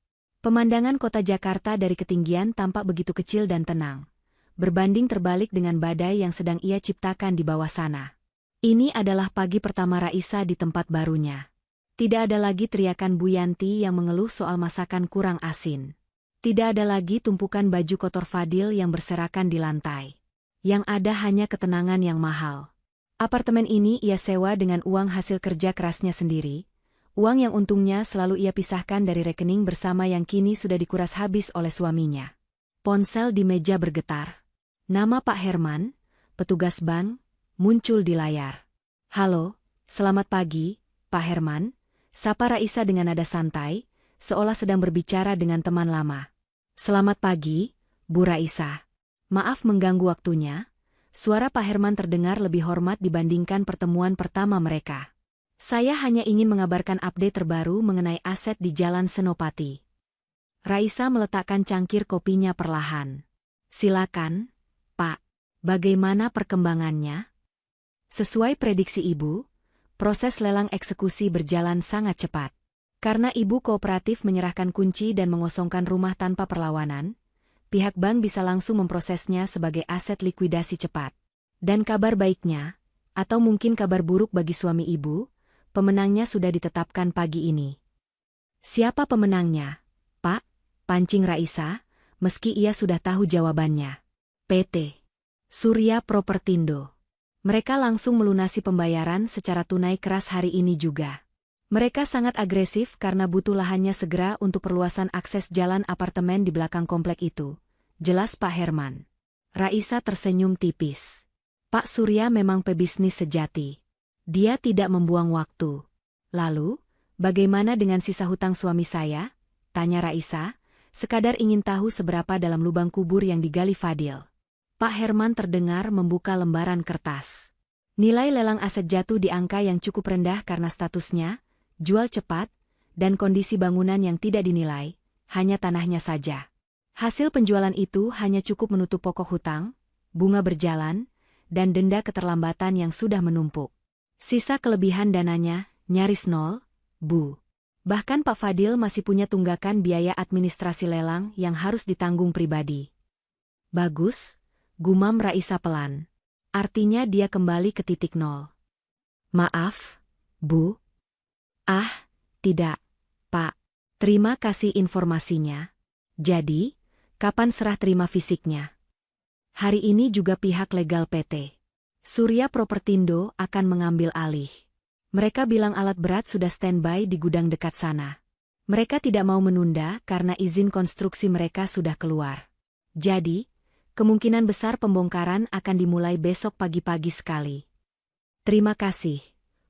Pemandangan kota Jakarta dari ketinggian tampak begitu kecil dan tenang, berbanding terbalik dengan badai yang sedang ia ciptakan di bawah sana. Ini adalah pagi pertama Raisa di tempat barunya. Tidak ada lagi teriakan Bu Yanti yang mengeluh soal masakan kurang asin. Tidak ada lagi tumpukan baju kotor Fadil yang berserakan di lantai. Yang ada hanya ketenangan yang mahal. Apartemen ini ia sewa dengan uang hasil kerja kerasnya sendiri, uang yang untungnya selalu ia pisahkan dari rekening bersama yang kini sudah dikuras habis oleh suaminya. Ponsel di meja bergetar. Nama Pak Herman, petugas bank, muncul di layar. "Halo, selamat pagi, Pak Herman," sapa Raisa dengan nada santai, seolah sedang berbicara dengan teman lama. "Selamat pagi, Bu Raisa. Maaf mengganggu waktunya." Suara Pak Herman terdengar lebih hormat dibandingkan pertemuan pertama mereka. "Saya hanya ingin mengabarkan update terbaru mengenai aset di Jalan Senopati." Raisa meletakkan cangkir kopinya perlahan. "Silakan, Pak. Bagaimana perkembangannya?" Sesuai prediksi Ibu, proses lelang eksekusi berjalan sangat cepat. Karena Ibu kooperatif menyerahkan kunci dan mengosongkan rumah tanpa perlawanan, pihak bank bisa langsung memprosesnya sebagai aset likuidasi cepat. Dan kabar baiknya, atau mungkin kabar buruk bagi suami Ibu, pemenangnya sudah ditetapkan pagi ini. "Siapa pemenangnya, Pak?" pancing Raisa, meski ia sudah tahu jawabannya. "PT Surya Propertindo." Mereka langsung melunasi pembayaran secara tunai keras hari ini juga. Mereka sangat agresif karena butuh lahannya segera untuk perluasan akses jalan apartemen di belakang komplek itu. Jelas Pak Herman. Raisa tersenyum tipis. Pak Surya memang pebisnis sejati. Dia tidak membuang waktu. "Lalu, bagaimana dengan sisa hutang suami saya?" tanya Raisa, sekadar ingin tahu seberapa dalam lubang kubur yang digali Fadil. Pak Herman terdengar membuka lembaran kertas. Nilai lelang aset jatuh di angka yang cukup rendah karena statusnya, jual cepat, dan kondisi bangunan yang tidak dinilai, hanya tanahnya saja. Hasil penjualan itu hanya cukup menutup pokok hutang, bunga berjalan, dan denda keterlambatan yang sudah menumpuk. Sisa kelebihan dananya, nyaris nol, Bu. Bahkan Pak Fadil masih punya tunggakan biaya administrasi lelang yang harus ditanggung pribadi. "Bagus," gumam Raisa pelan. "Artinya dia kembali ke titik nol." "Maaf, Bu." "Ah, tidak, Pak. Terima kasih informasinya. Jadi, kapan serah terima fisiknya?" "Hari ini juga pihak legal PT Surya Propertindo akan mengambil alih. Mereka bilang alat berat sudah standby di gudang dekat sana. Mereka tidak mau menunda karena izin konstruksi mereka sudah keluar. Jadi, kemungkinan besar pembongkaran akan dimulai besok pagi-pagi sekali." "Terima kasih,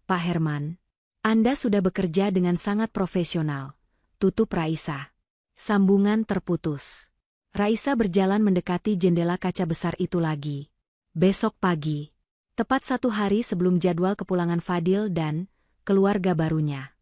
Pak Herman. Anda sudah bekerja dengan sangat profesional," tutup Raisa. Sambungan terputus. Raisa berjalan mendekati jendela kaca besar itu lagi. Besok pagi, tepat 1 hari sebelum jadwal kepulangan Fadil dan keluarga barunya.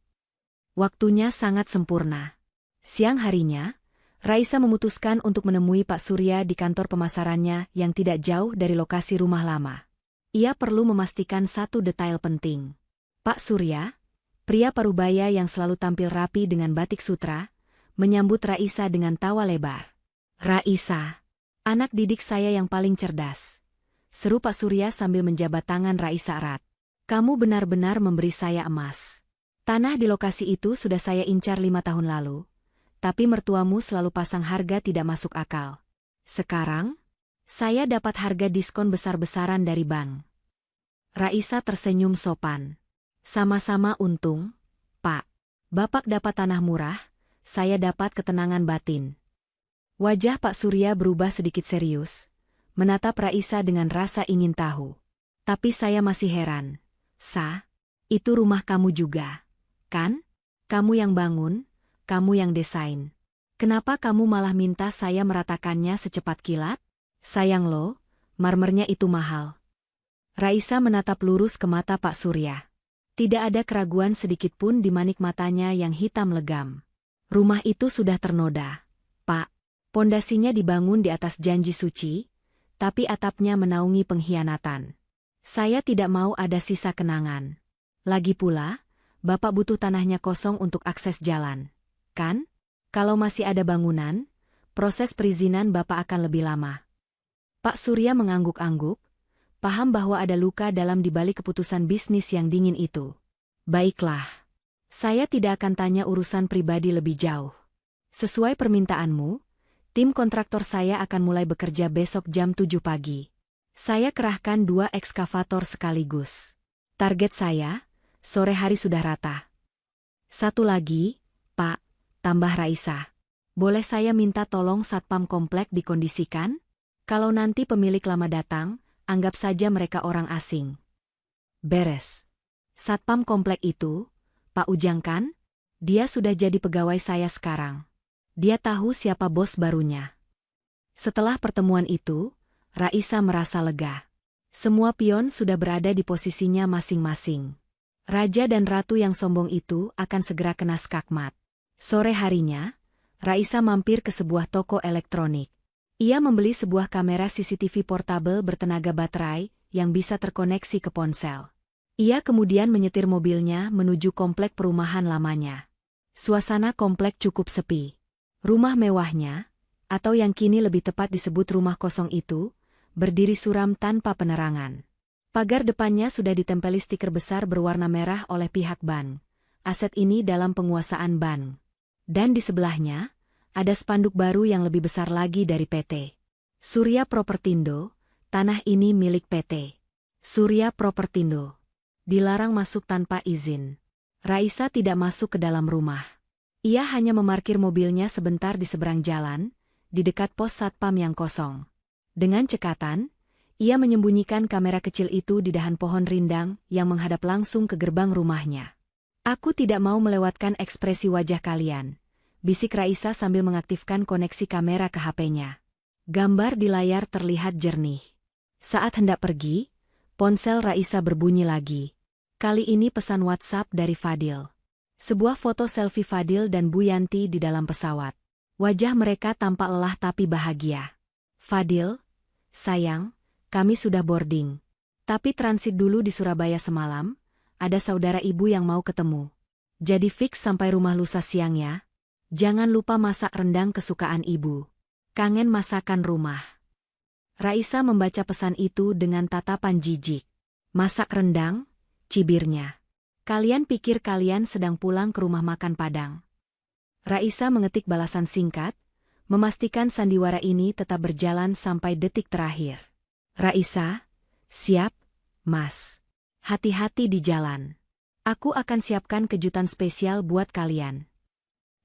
Waktunya sangat sempurna. Siang harinya, Raisa memutuskan untuk menemui Pak Surya di kantor pemasarannya yang tidak jauh dari lokasi rumah lama. Ia perlu memastikan satu detail penting. Pak Surya, pria parubaya yang selalu tampil rapi dengan batik sutra, menyambut Raisa dengan tawa lebar. "Raisa, anak didik saya yang paling cerdas," seru Pak Surya sambil menjabat tangan Raisa erat. "Kamu benar-benar memberi saya emas. Tanah di lokasi itu sudah saya incar 5 tahun lalu. Tapi mertuamu selalu pasang harga tidak masuk akal. Sekarang, saya dapat harga diskon besar-besaran dari bank." Raisa tersenyum sopan. "Sama-sama untung, Pak. Bapak dapat tanah murah, saya dapat ketenangan batin." Wajah Pak Surya berubah sedikit serius, menatap Raisa dengan rasa ingin tahu. "Tapi saya masih heran. Itu rumah kamu juga, kan? Kamu yang bangun, kamu yang desain. Kenapa kamu malah minta saya meratakannya secepat kilat? Sayang loh, marmernya itu mahal." Raisa menatap lurus ke mata Pak Surya. Tidak ada keraguan sedikitpun di manik matanya yang hitam legam. "Rumah itu sudah ternoda, Pak. Pondasinya dibangun di atas janji suci, tapi atapnya menaungi pengkhianatan. Saya tidak mau ada sisa kenangan. Lagi pula, Bapak butuh tanahnya kosong untuk akses jalan, kan? Kalau masih ada bangunan, proses perizinan Bapak akan lebih lama. Pak Surya mengangguk-angguk, paham bahwa ada luka dalam di balik keputusan bisnis yang dingin itu. Baiklah. Saya tidak akan tanya urusan pribadi lebih jauh. Sesuai permintaanmu, tim kontraktor saya akan mulai bekerja besok jam 7 pagi. Saya kerahkan 2 ekskavator sekaligus. Target saya, sore hari sudah rata. Satu lagi, Pak, tambah Raisa. Boleh saya minta tolong satpam komplek dikondisikan? Kalau nanti pemilik lama datang, anggap saja mereka orang asing. Beres. Satpam komplek itu, Pak Ujang kan? Dia sudah jadi pegawai saya sekarang. Dia tahu siapa bos barunya. Setelah pertemuan itu, Raisa merasa lega. Semua pion sudah berada di posisinya masing-masing. Raja dan ratu yang sombong itu akan segera kena skakmat. Sore harinya, Raisa mampir ke sebuah toko elektronik. Ia membeli sebuah kamera CCTV portable bertenaga baterai yang bisa terkoneksi ke ponsel. Ia kemudian menyetir mobilnya menuju komplek perumahan lamanya. Suasana komplek cukup sepi. Rumah mewahnya, atau yang kini lebih tepat disebut rumah kosong itu, berdiri suram tanpa penerangan. Pagar depannya sudah ditempeli stiker besar berwarna merah oleh pihak bank. Aset ini dalam penguasaan bank. Dan di sebelahnya, ada spanduk baru yang lebih besar lagi dari PT Surya Propertindo, tanah ini milik PT Surya Propertindo. Dilarang masuk tanpa izin. Raisa tidak masuk ke dalam rumah. Ia hanya memarkir mobilnya sebentar di seberang jalan, di dekat pos satpam yang kosong. Dengan cekatan, ia menyembunyikan kamera kecil itu di dahan pohon rindang yang menghadap langsung ke gerbang rumahnya. Aku tidak mau melewatkan ekspresi wajah kalian, bisik Raisa sambil mengaktifkan koneksi kamera ke HP-nya. Gambar di layar terlihat jernih. Saat hendak pergi, ponsel Raisa berbunyi lagi. Kali ini pesan WhatsApp dari Fadil. Sebuah foto selfie Fadil dan Bu Yanti di dalam pesawat. Wajah mereka tampak lelah tapi bahagia. Fadil, sayang, kami sudah boarding. Tapi transit dulu di Surabaya semalam, ada saudara ibu yang mau ketemu. Jadi fix sampai rumah lusa siang ya. Jangan lupa masak rendang kesukaan ibu. Kangen masakan rumah. Raisa membaca pesan itu dengan tatapan jijik. Masak rendang, cibirnya. Kalian pikir kalian sedang pulang ke rumah makan Padang. Raisa mengetik balasan singkat, memastikan sandiwara ini tetap berjalan sampai detik terakhir. Raisa, siap, Mas. Hati-hati di jalan. Aku akan siapkan kejutan spesial buat kalian.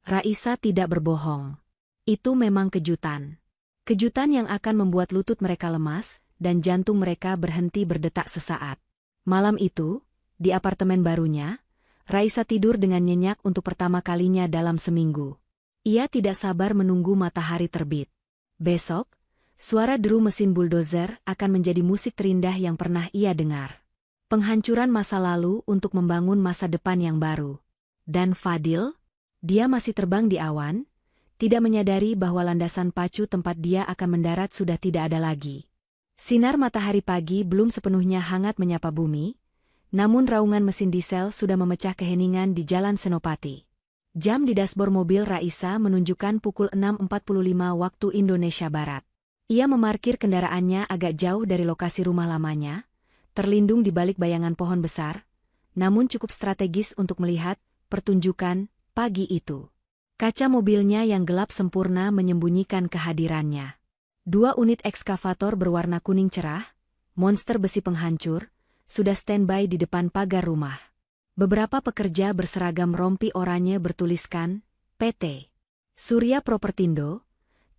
Raisa tidak berbohong. Itu memang kejutan. Kejutan yang akan membuat lutut mereka lemas dan jantung mereka berhenti berdetak sesaat. Malam itu, di apartemen barunya, Raisa tidur dengan nyenyak untuk pertama kalinya dalam seminggu. Ia tidak sabar menunggu matahari terbit. Besok, suara deru mesin bulldozer akan menjadi musik terindah yang pernah ia dengar. Penghancuran masa lalu untuk membangun masa depan yang baru. Dan Fadil? Dia masih terbang di awan, tidak menyadari bahwa landasan pacu tempat dia akan mendarat sudah tidak ada lagi. Sinar matahari pagi belum sepenuhnya hangat menyapa bumi, namun raungan mesin diesel sudah memecah keheningan di Jalan Senopati. Jam di dashboard mobil Raisa menunjukkan pukul 6.45 waktu Indonesia Barat. Ia memarkir kendaraannya agak jauh dari lokasi rumah lamanya, terlindung di balik bayangan pohon besar, namun cukup strategis untuk melihat pertunjukan pagi itu. Kaca mobilnya yang gelap sempurna menyembunyikan kehadirannya. 2 unit ekskavator berwarna kuning cerah, monster besi penghancur, sudah standby di depan pagar rumah. Beberapa pekerja berseragam rompi oranye bertuliskan PT Surya Propertindo,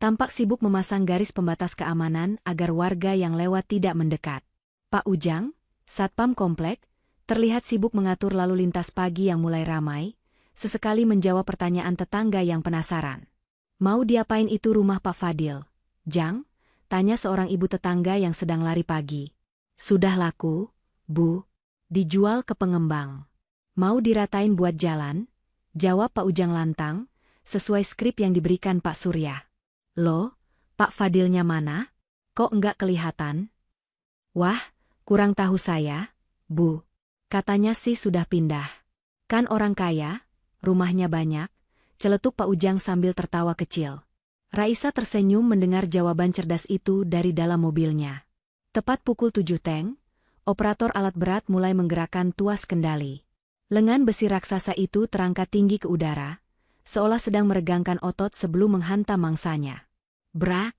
tampak sibuk memasang garis pembatas keamanan agar warga yang lewat tidak mendekat. Pak Ujang, satpam komplek, terlihat sibuk mengatur lalu lintas pagi yang mulai ramai, sesekali menjawab pertanyaan tetangga yang penasaran. Mau diapain itu rumah Pak Fadil? Jang? Tanya seorang ibu tetangga yang sedang lari pagi. Sudah laku, Bu. Dijual ke pengembang. Mau diratain buat jalan? Jawab Pak Ujang lantang, sesuai skrip yang diberikan Pak Surya. Loh, Pak Fadilnya mana? Kok enggak kelihatan? Wah, kurang tahu saya, Bu. Katanya sih sudah pindah. Kan orang kaya, rumahnya banyak, Celetuk Pak Ujang sambil tertawa kecil. Raisa tersenyum mendengar jawaban cerdas itu dari dalam mobilnya. Tepat pukul 7 teng, operator alat berat mulai menggerakkan tuas kendali. Lengan besi raksasa itu terangkat tinggi ke udara, seolah sedang meregangkan otot sebelum menghantam mangsanya. Brak!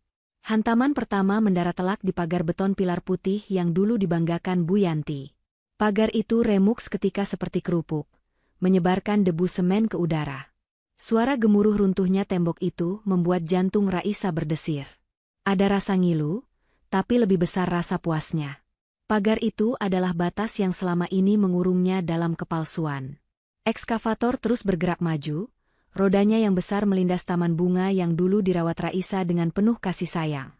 Hantaman pertama mendarat telak di pagar beton pilar putih yang dulu dibanggakan Bu Yanti. Pagar itu remuk seketika seperti kerupuk, menyebarkan debu semen ke udara. Suara gemuruh runtuhnya tembok itu membuat jantung Raisa berdesir. Ada rasa ngilu, tapi lebih besar rasa puasnya. Pagar itu adalah batas yang selama ini mengurungnya dalam kepalsuan. Ekskavator terus bergerak maju, rodanya yang besar melindas taman bunga yang dulu dirawat Raisa dengan penuh kasih sayang.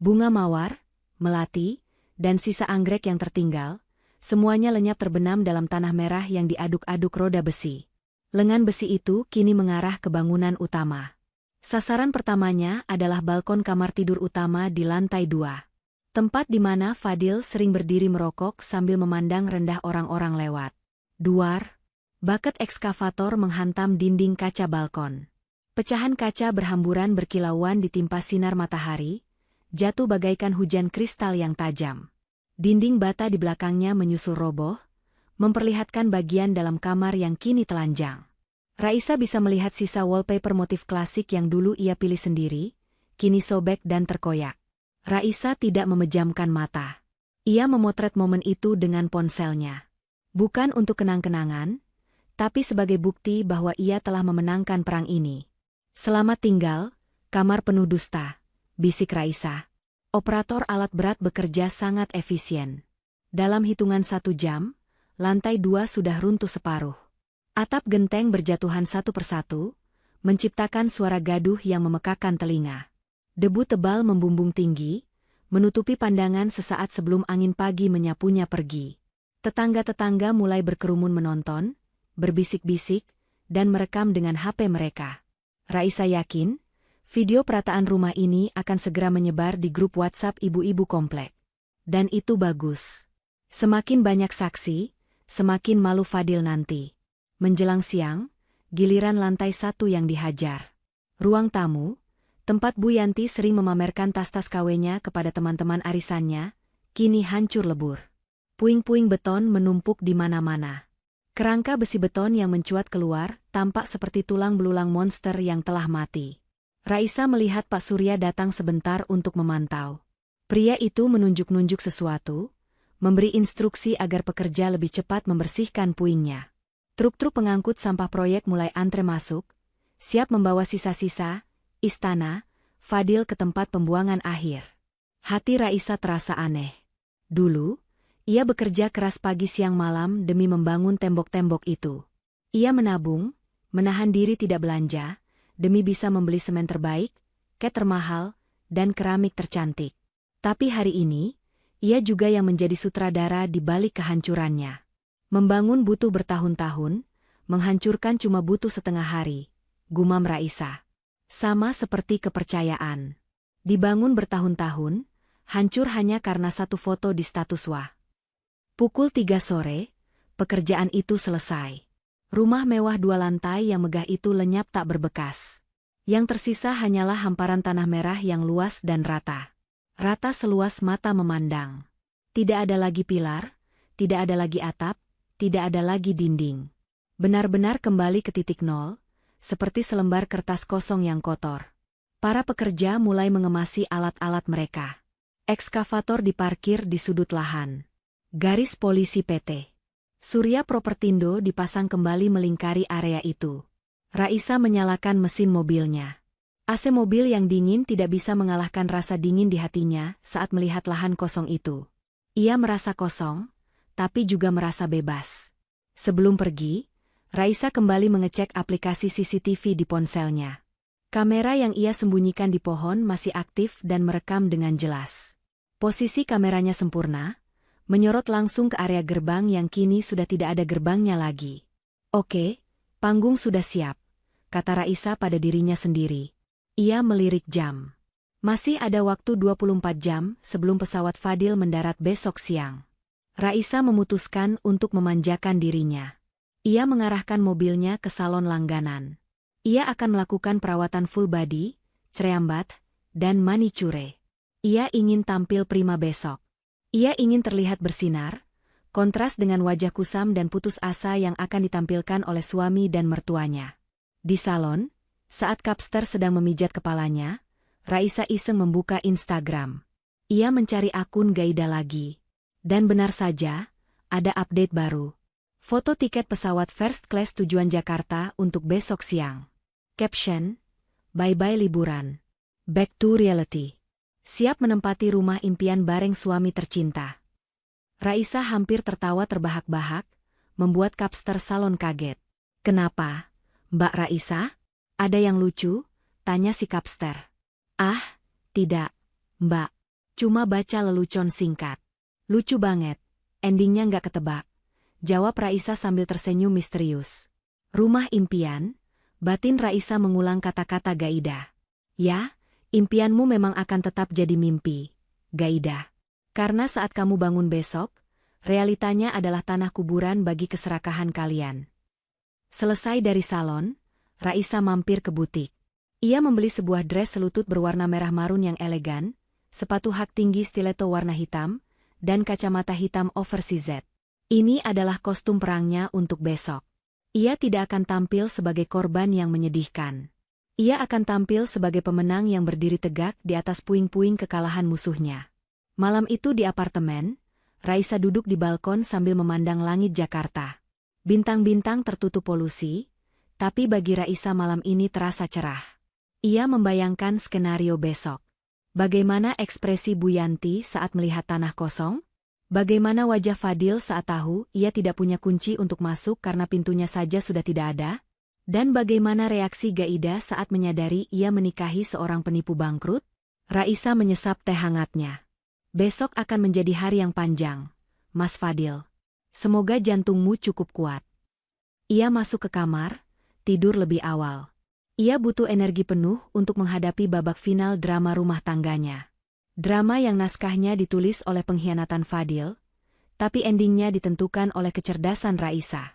Bunga mawar, melati, dan sisa anggrek yang tertinggal, semuanya lenyap terbenam dalam tanah merah yang diaduk-aduk roda besi. Lengan besi itu kini mengarah ke bangunan utama. Sasaran pertamanya adalah balkon kamar tidur utama di lantai 2. Tempat di mana Fadil sering berdiri merokok sambil memandang rendah orang-orang lewat. Duar, baket ekskavator menghantam dinding kaca balkon. Pecahan kaca berhamburan berkilauan ditimpa sinar matahari, jatuh bagaikan hujan kristal yang tajam. Dinding bata di belakangnya menyusul roboh, memperlihatkan bagian dalam kamar yang kini telanjang. Raisa bisa melihat sisa wallpaper motif klasik yang dulu ia pilih sendiri, kini sobek dan terkoyak. Raisa tidak memejamkan mata. Ia memotret momen itu dengan ponselnya. Bukan untuk kenang-kenangan, tapi sebagai bukti bahwa ia telah memenangkan perang ini. Selamat tinggal, kamar penuh dusta, bisik Raisa. Operator alat berat bekerja sangat efisien. Dalam hitungan 1 jam, lantai 2 sudah runtuh separuh. Atap genteng berjatuhan satu persatu, menciptakan suara gaduh yang memekakan telinga. Debu tebal membumbung tinggi, menutupi pandangan sesaat sebelum angin pagi menyapunya pergi. Tetangga-tetangga mulai berkerumun menonton, berbisik-bisik, dan merekam dengan HP mereka. Raisa yakin, video perataan rumah ini akan segera menyebar di grup WhatsApp ibu-ibu komplek. Dan itu bagus. Semakin banyak saksi, semakin malu Fadil nanti. Menjelang siang, giliran lantai 1 yang dihajar. Ruang tamu, tempat Bu Yanti sering memamerkan tas-tas KW-nya kepada teman-teman arisannya, kini hancur lebur. Puing-puing beton menumpuk di mana-mana. Kerangka besi beton yang mencuat keluar tampak seperti tulang belulang monster yang telah mati. Raisa melihat Pak Surya datang sebentar untuk memantau. Pria itu menunjuk-nunjuk sesuatu, memberi instruksi agar pekerja lebih cepat membersihkan puingnya. Truk-truk pengangkut sampah proyek mulai antre masuk, siap membawa sisa-sisa istana Fadil ke tempat pembuangan akhir. Hati Raisa terasa aneh. Dulu, ia bekerja keras pagi siang malam demi membangun tembok-tembok itu. Ia menabung, menahan diri tidak belanja, demi bisa membeli semen terbaik, cat termahal, dan keramik tercantik. Tapi hari ini, ia juga yang menjadi sutradara di balik kehancurannya. Membangun butuh bertahun-tahun, menghancurkan cuma butuh setengah hari, gumam Raisa. Sama seperti kepercayaan. Dibangun bertahun-tahun, hancur hanya karena satu foto di status WA. Pukul 3 sore, pekerjaan itu selesai. Rumah mewah 2 lantai yang megah itu lenyap tak berbekas. Yang tersisa hanyalah hamparan tanah merah yang luas dan rata. Rata seluas mata memandang. Tidak ada lagi pilar, tidak ada lagi atap, tidak ada lagi dinding. Benar-benar kembali ke titik nol, seperti selembar kertas kosong yang kotor. Para pekerja mulai mengemasi alat-alat mereka. Ekskavator diparkir di sudut lahan. Garis polisi PT Surya Propertindo dipasang kembali melingkari area itu. Raisa menyalakan mesin mobilnya. AC mobil yang dingin tidak bisa mengalahkan rasa dingin di hatinya saat melihat lahan kosong itu. Ia merasa kosong, tapi juga merasa bebas. Sebelum pergi, Raisa kembali mengecek aplikasi CCTV di ponselnya. Kamera yang ia sembunyikan di pohon masih aktif dan merekam dengan jelas. Posisi kameranya sempurna, menyorot langsung ke area gerbang yang kini sudah tidak ada gerbangnya lagi. Oke, panggung sudah siap, kata Raisa pada dirinya sendiri. Ia melirik jam. Masih ada waktu 24 jam sebelum pesawat Fadil mendarat besok siang. Raisa memutuskan untuk memanjakan dirinya. Ia mengarahkan mobilnya ke salon langganan. Ia akan melakukan perawatan full body, cerambat, dan manicure. Ia ingin tampil prima besok. Ia ingin terlihat bersinar, kontras dengan wajah kusam dan putus asa yang akan ditampilkan oleh suami dan mertuanya. Di salon, saat Kapster sedang memijat kepalanya, Raisa iseng membuka Instagram. Ia mencari akun Gaida lagi. Dan benar saja, ada update baru. Foto tiket pesawat first class tujuan Jakarta untuk besok siang. Caption, "Bye-bye liburan. Back to reality." Siap menempati rumah impian bareng suami tercinta. Raisa hampir tertawa terbahak-bahak, membuat Kapster salon kaget. "Kenapa, Mbak Raisa? Ada yang lucu?" tanya si Kapster. "Ah, tidak, Mbak. Cuma baca lelucon singkat." "Lucu banget, endingnya nggak ketebak," jawab Raisa sambil tersenyum misterius. "Rumah impian?" Batin Raisa mengulang kata-kata Gaida. "Ya, impianmu memang akan tetap jadi mimpi, Gaida. Karena saat kamu bangun besok, realitanya adalah tanah kuburan bagi keserakahan kalian." Selesai dari salon, Raisa mampir ke butik. Ia membeli sebuah dress selutut berwarna merah marun yang elegan, sepatu hak tinggi stiletto warna hitam, dan kacamata hitam oversized. Ini adalah kostum perangnya untuk besok. Ia tidak akan tampil sebagai korban yang menyedihkan. Ia akan tampil sebagai pemenang yang berdiri tegak di atas puing-puing kekalahan musuhnya. Malam itu di apartemen, Raisa duduk di balkon sambil memandang langit Jakarta. Bintang-bintang tertutup polusi, tapi bagi Raisa malam ini terasa cerah. Ia membayangkan skenario besok. Bagaimana ekspresi Bu Yanti saat melihat tanah kosong? Bagaimana wajah Fadil saat tahu ia tidak punya kunci untuk masuk karena pintunya saja sudah tidak ada? Dan bagaimana reaksi Gaida saat menyadari ia menikahi seorang penipu bangkrut? Raisa menyesap teh hangatnya. "Besok akan menjadi hari yang panjang, Mas Fadil. Semoga jantungmu cukup kuat." Ia masuk ke kamar, tidur lebih awal. Ia butuh energi penuh untuk menghadapi babak final drama rumah tangganya. Drama yang naskahnya ditulis oleh pengkhianatan Fadil, tapi endingnya ditentukan oleh kecerdasan Raisa.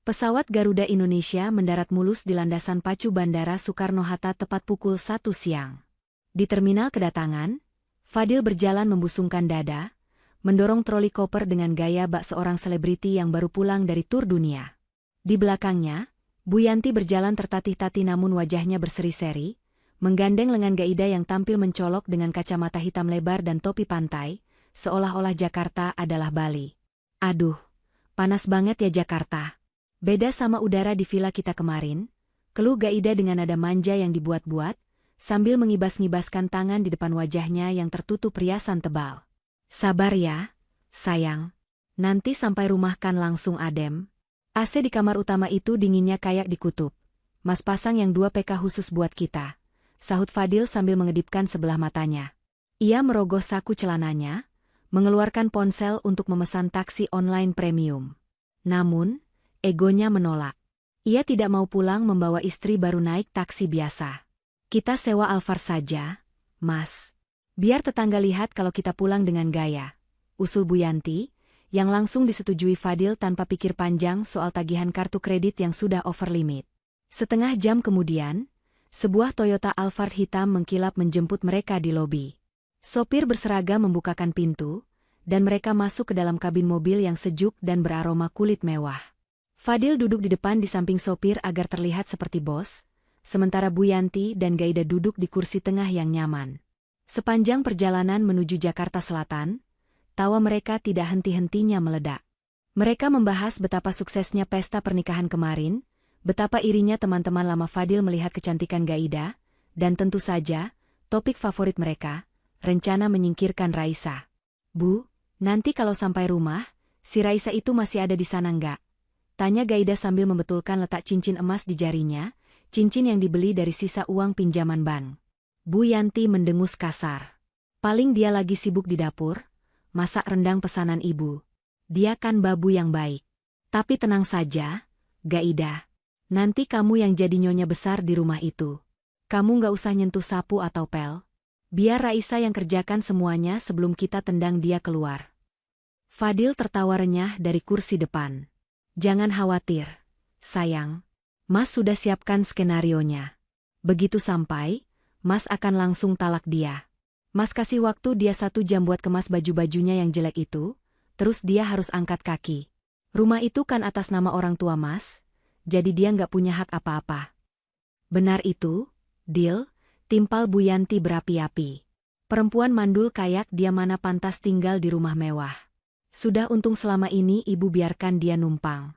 Pesawat Garuda Indonesia mendarat mulus di landasan pacu Bandara Soekarno-Hatta tepat pukul 1 siang. Di terminal kedatangan, Fadil berjalan membusungkan dada, mendorong troli koper dengan gaya bak seorang selebriti yang baru pulang dari tur dunia. Di belakangnya, Bu Yanti berjalan tertatih-tatih namun wajahnya berseri-seri, menggandeng lengan Gaida yang tampil mencolok dengan kacamata hitam lebar dan topi pantai, seolah-olah Jakarta adalah Bali. "Aduh, panas banget ya Jakarta. Beda sama udara di villa kita kemarin," keluh Gaida dengan nada manja yang dibuat-buat, sambil mengibas-ngibaskan tangan di depan wajahnya yang tertutup riasan tebal. "Sabar ya, sayang. Nanti sampai rumah kan langsung adem. AC di kamar utama itu dinginnya kayak di kutub. Mas pasang yang 2 PK khusus buat kita," sahut Fadil sambil mengedipkan sebelah matanya. Ia merogoh saku celananya, mengeluarkan ponsel untuk memesan taksi online premium. Namun, egonya menolak. Ia tidak mau pulang membawa istri baru naik taksi biasa. "Kita sewa Alphard saja, Mas. Biar tetangga lihat kalau kita pulang dengan gaya," usul Bu Yanti, yang langsung disetujui Fadil tanpa pikir panjang soal tagihan kartu kredit yang sudah over limit. Setengah jam kemudian, sebuah Toyota Alphard hitam mengkilap menjemput mereka di lobi. Sopir berseragam membukakan pintu, dan mereka masuk ke dalam kabin mobil yang sejuk dan beraroma kulit mewah. Fadil duduk di depan di samping sopir agar terlihat seperti bos, sementara Bu Yanti dan Gaida duduk di kursi tengah yang nyaman. Sepanjang perjalanan menuju Jakarta Selatan, tawa mereka tidak henti-hentinya meledak. Mereka membahas betapa suksesnya pesta pernikahan kemarin, betapa irinya teman-teman lama Fadil melihat kecantikan Gaida, dan tentu saja, topik favorit mereka, rencana menyingkirkan Raisa. "Bu, nanti kalau sampai rumah, si Raisa itu masih ada di sana nggak?" tanya Gaida sambil membetulkan letak cincin emas di jarinya, cincin yang dibeli dari sisa uang pinjaman bank. Bu Yanti mendengus kasar. "Paling dia lagi sibuk di dapur, masak rendang pesanan ibu. Dia kan babu yang baik. Tapi tenang saja, Gaida. Nanti kamu yang jadi nyonya besar di rumah itu. Kamu nggak usah nyentuh sapu atau pel. Biar Raisa yang kerjakan semuanya sebelum kita tendang dia keluar." Fadil tertawa renyah dari kursi depan. "Jangan khawatir, sayang. Mas sudah siapkan skenarionya. Begitu sampai, Mas akan langsung talak dia. Mas kasih waktu dia 1 jam buat kemas baju-bajunya yang jelek itu, terus dia harus angkat kaki. Rumah itu kan atas nama orang tua Mas, jadi dia nggak punya hak apa-apa. Benar itu, Dil, timpal Bu Yanti berapi-api. Perempuan mandul kayak dia mana pantas tinggal di rumah mewah. Sudah untung selama ini ibu biarkan dia numpang.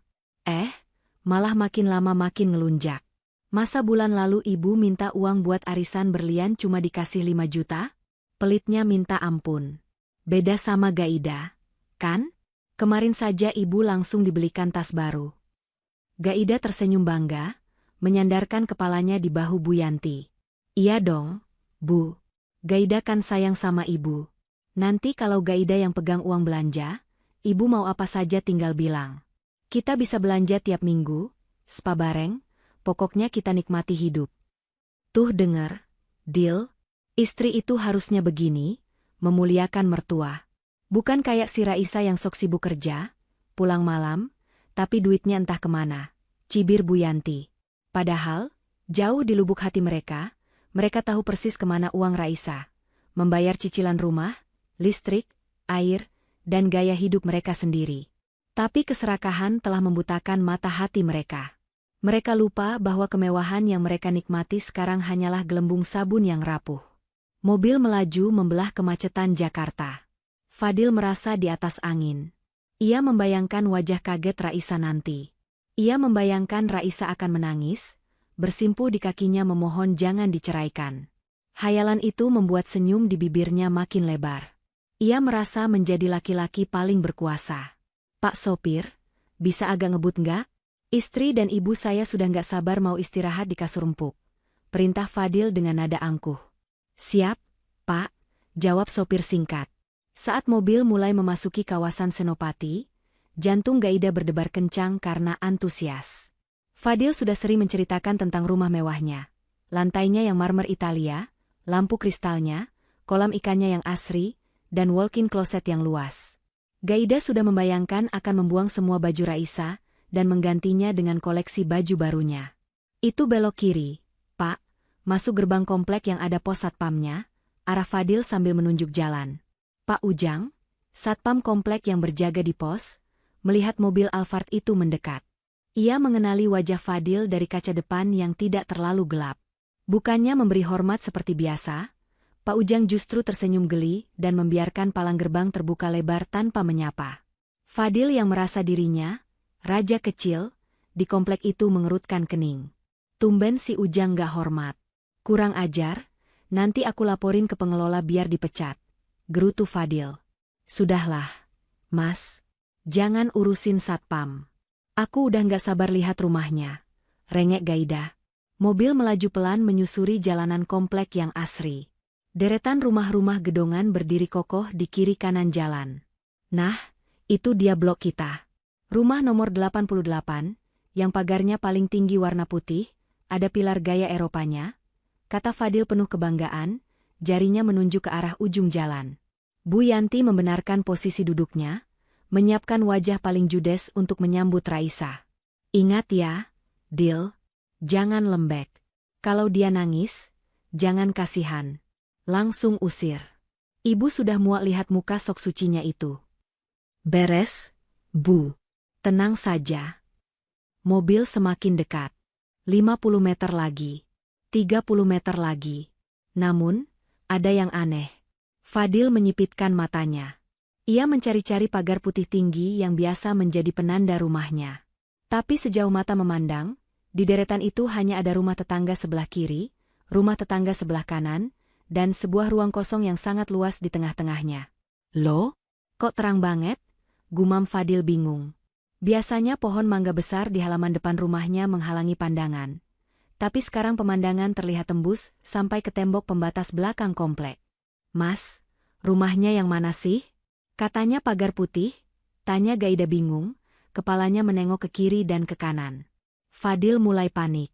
Malah makin lama makin ngelunjak. Masa bulan lalu ibu minta uang buat arisan berlian cuma dikasih 5 juta? Pelitnya minta ampun. Beda sama Gaida, kan? Kemarin saja ibu langsung dibelikan tas baru. Gaida tersenyum bangga, menyandarkan kepalanya di bahu Bu Yanti. Iya dong, Bu. Gaida kan sayang sama ibu. Nanti kalau Gaida yang pegang uang belanja, ibu mau apa saja tinggal bilang. Kita bisa belanja tiap minggu, spa bareng, pokoknya kita nikmati hidup. Tuh denger, Dil, istri itu harusnya begini, memuliakan mertua. Bukan kayak si Raisa yang sok sibuk kerja, pulang malam, tapi duitnya entah kemana. Cibir Bu Yanti. Padahal, jauh di lubuk hati mereka tahu persis kemana uang Raisa. Membayar cicilan rumah, listrik, air, dan gaya hidup mereka sendiri. Tapi keserakahan telah membutakan mata hati mereka. Mereka lupa bahwa kemewahan yang mereka nikmati sekarang hanyalah gelembung sabun yang rapuh. Mobil melaju membelah kemacetan Jakarta. Fadil merasa di atas angin. Ia membayangkan wajah kaget Raisa nanti. Ia membayangkan Raisa akan menangis, bersimpu di kakinya memohon jangan diceraikan. Hayalan itu membuat senyum di bibirnya makin lebar. Ia merasa menjadi laki-laki paling berkuasa. Pak sopir, bisa agak ngebut nggak? Istri dan ibu saya sudah nggak sabar mau istirahat di kasur empuk. Perintah Fadil dengan nada angkuh. Siap, Pak, jawab sopir singkat. Saat mobil mulai memasuki kawasan Senopati, jantung Gaida berdebar kencang karena antusias. Fadil sudah sering menceritakan tentang rumah mewahnya. Lantainya yang marmer Italia, lampu kristalnya, kolam ikannya yang asri, dan walk-in closet yang luas. Gaida sudah membayangkan akan membuang semua baju Raisa dan menggantinya dengan koleksi baju barunya. Itu belok kiri, Pak, masuk gerbang komplek yang ada pos satpamnya, arah Fadil sambil menunjuk jalan. Pak Ujang, satpam komplek yang berjaga di pos, melihat mobil Alphard itu mendekat. Ia mengenali wajah Fadil dari kaca depan yang tidak terlalu gelap. Bukannya memberi hormat seperti biasa, Pak Ujang justru tersenyum geli dan membiarkan palang gerbang terbuka lebar tanpa menyapa. Fadil yang merasa dirinya, raja kecil, di komplek itu mengerutkan kening. Tumben si Ujang gak hormat. Kurang ajar, nanti aku laporin ke pengelola biar dipecat. Gerutu Fadil. Sudahlah, Mas. Jangan urusin satpam. Aku udah gak sabar lihat rumahnya. Rengek Gaida. Mobil melaju pelan menyusuri jalanan komplek yang asri. Deretan rumah-rumah gedongan berdiri kokoh di kiri kanan jalan. Nah, itu dia blok kita. Rumah nomor 88, yang pagarnya paling tinggi warna putih, ada pilar gaya Eropanya, kata Fadil penuh kebanggaan, jarinya menunjuk ke arah ujung jalan. Bu Yanti membenarkan posisi duduknya, menyiapkan wajah paling judes untuk menyambut Raisa. Ingat ya, Dil, jangan lembek. Kalau dia nangis, jangan kasihan. Langsung usir. Ibu sudah muak lihat muka sok sucinya itu. Beres, Bu. Tenang saja. Mobil semakin dekat. 50 meter lagi. 30 meter lagi. Namun, ada yang aneh. Fadil menyipitkan matanya. Ia mencari-cari pagar putih tinggi yang biasa menjadi penanda rumahnya. Tapi sejauh mata memandang, di deretan itu hanya ada rumah tetangga sebelah kiri, rumah tetangga sebelah kanan, dan sebuah ruang kosong yang sangat luas di tengah-tengahnya. Loh, kok terang banget? Gumam Fadil bingung. Biasanya pohon mangga besar di halaman depan rumahnya menghalangi pandangan. Tapi sekarang pemandangan terlihat tembus sampai ke tembok pembatas belakang komplek. Mas, rumahnya yang mana sih? Katanya pagar putih, tanya Gaida bingung, kepalanya menengok ke kiri dan ke kanan. Fadil mulai panik.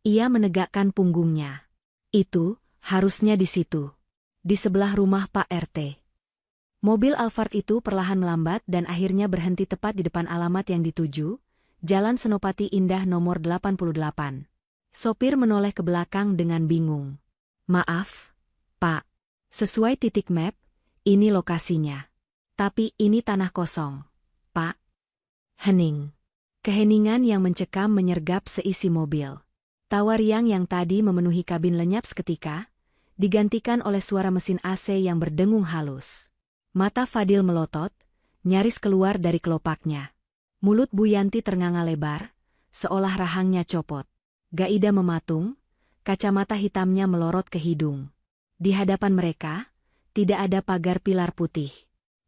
Ia menegakkan punggungnya. Itu, harusnya di situ. Di sebelah rumah Pak RT. Mobil Alphard itu perlahan melambat dan akhirnya berhenti tepat di depan alamat yang dituju, Jalan Senopati Indah nomor 88. Sopir menoleh ke belakang dengan bingung. Maaf, Pak. Sesuai titik map, ini lokasinya. Tapi ini tanah kosong, Pak. Hening. Keheningan yang mencekam menyergap seisi mobil. Tawa riang yang tadi memenuhi kabin lenyap seketika, digantikan oleh suara mesin AC yang berdengung halus. Mata Fadil melotot, nyaris keluar dari kelopaknya. Mulut Bu Yanti ternganga lebar, seolah rahangnya copot. Gaida mematung, kacamata hitamnya melorot ke hidung. Di hadapan mereka, tidak ada pagar pilar putih.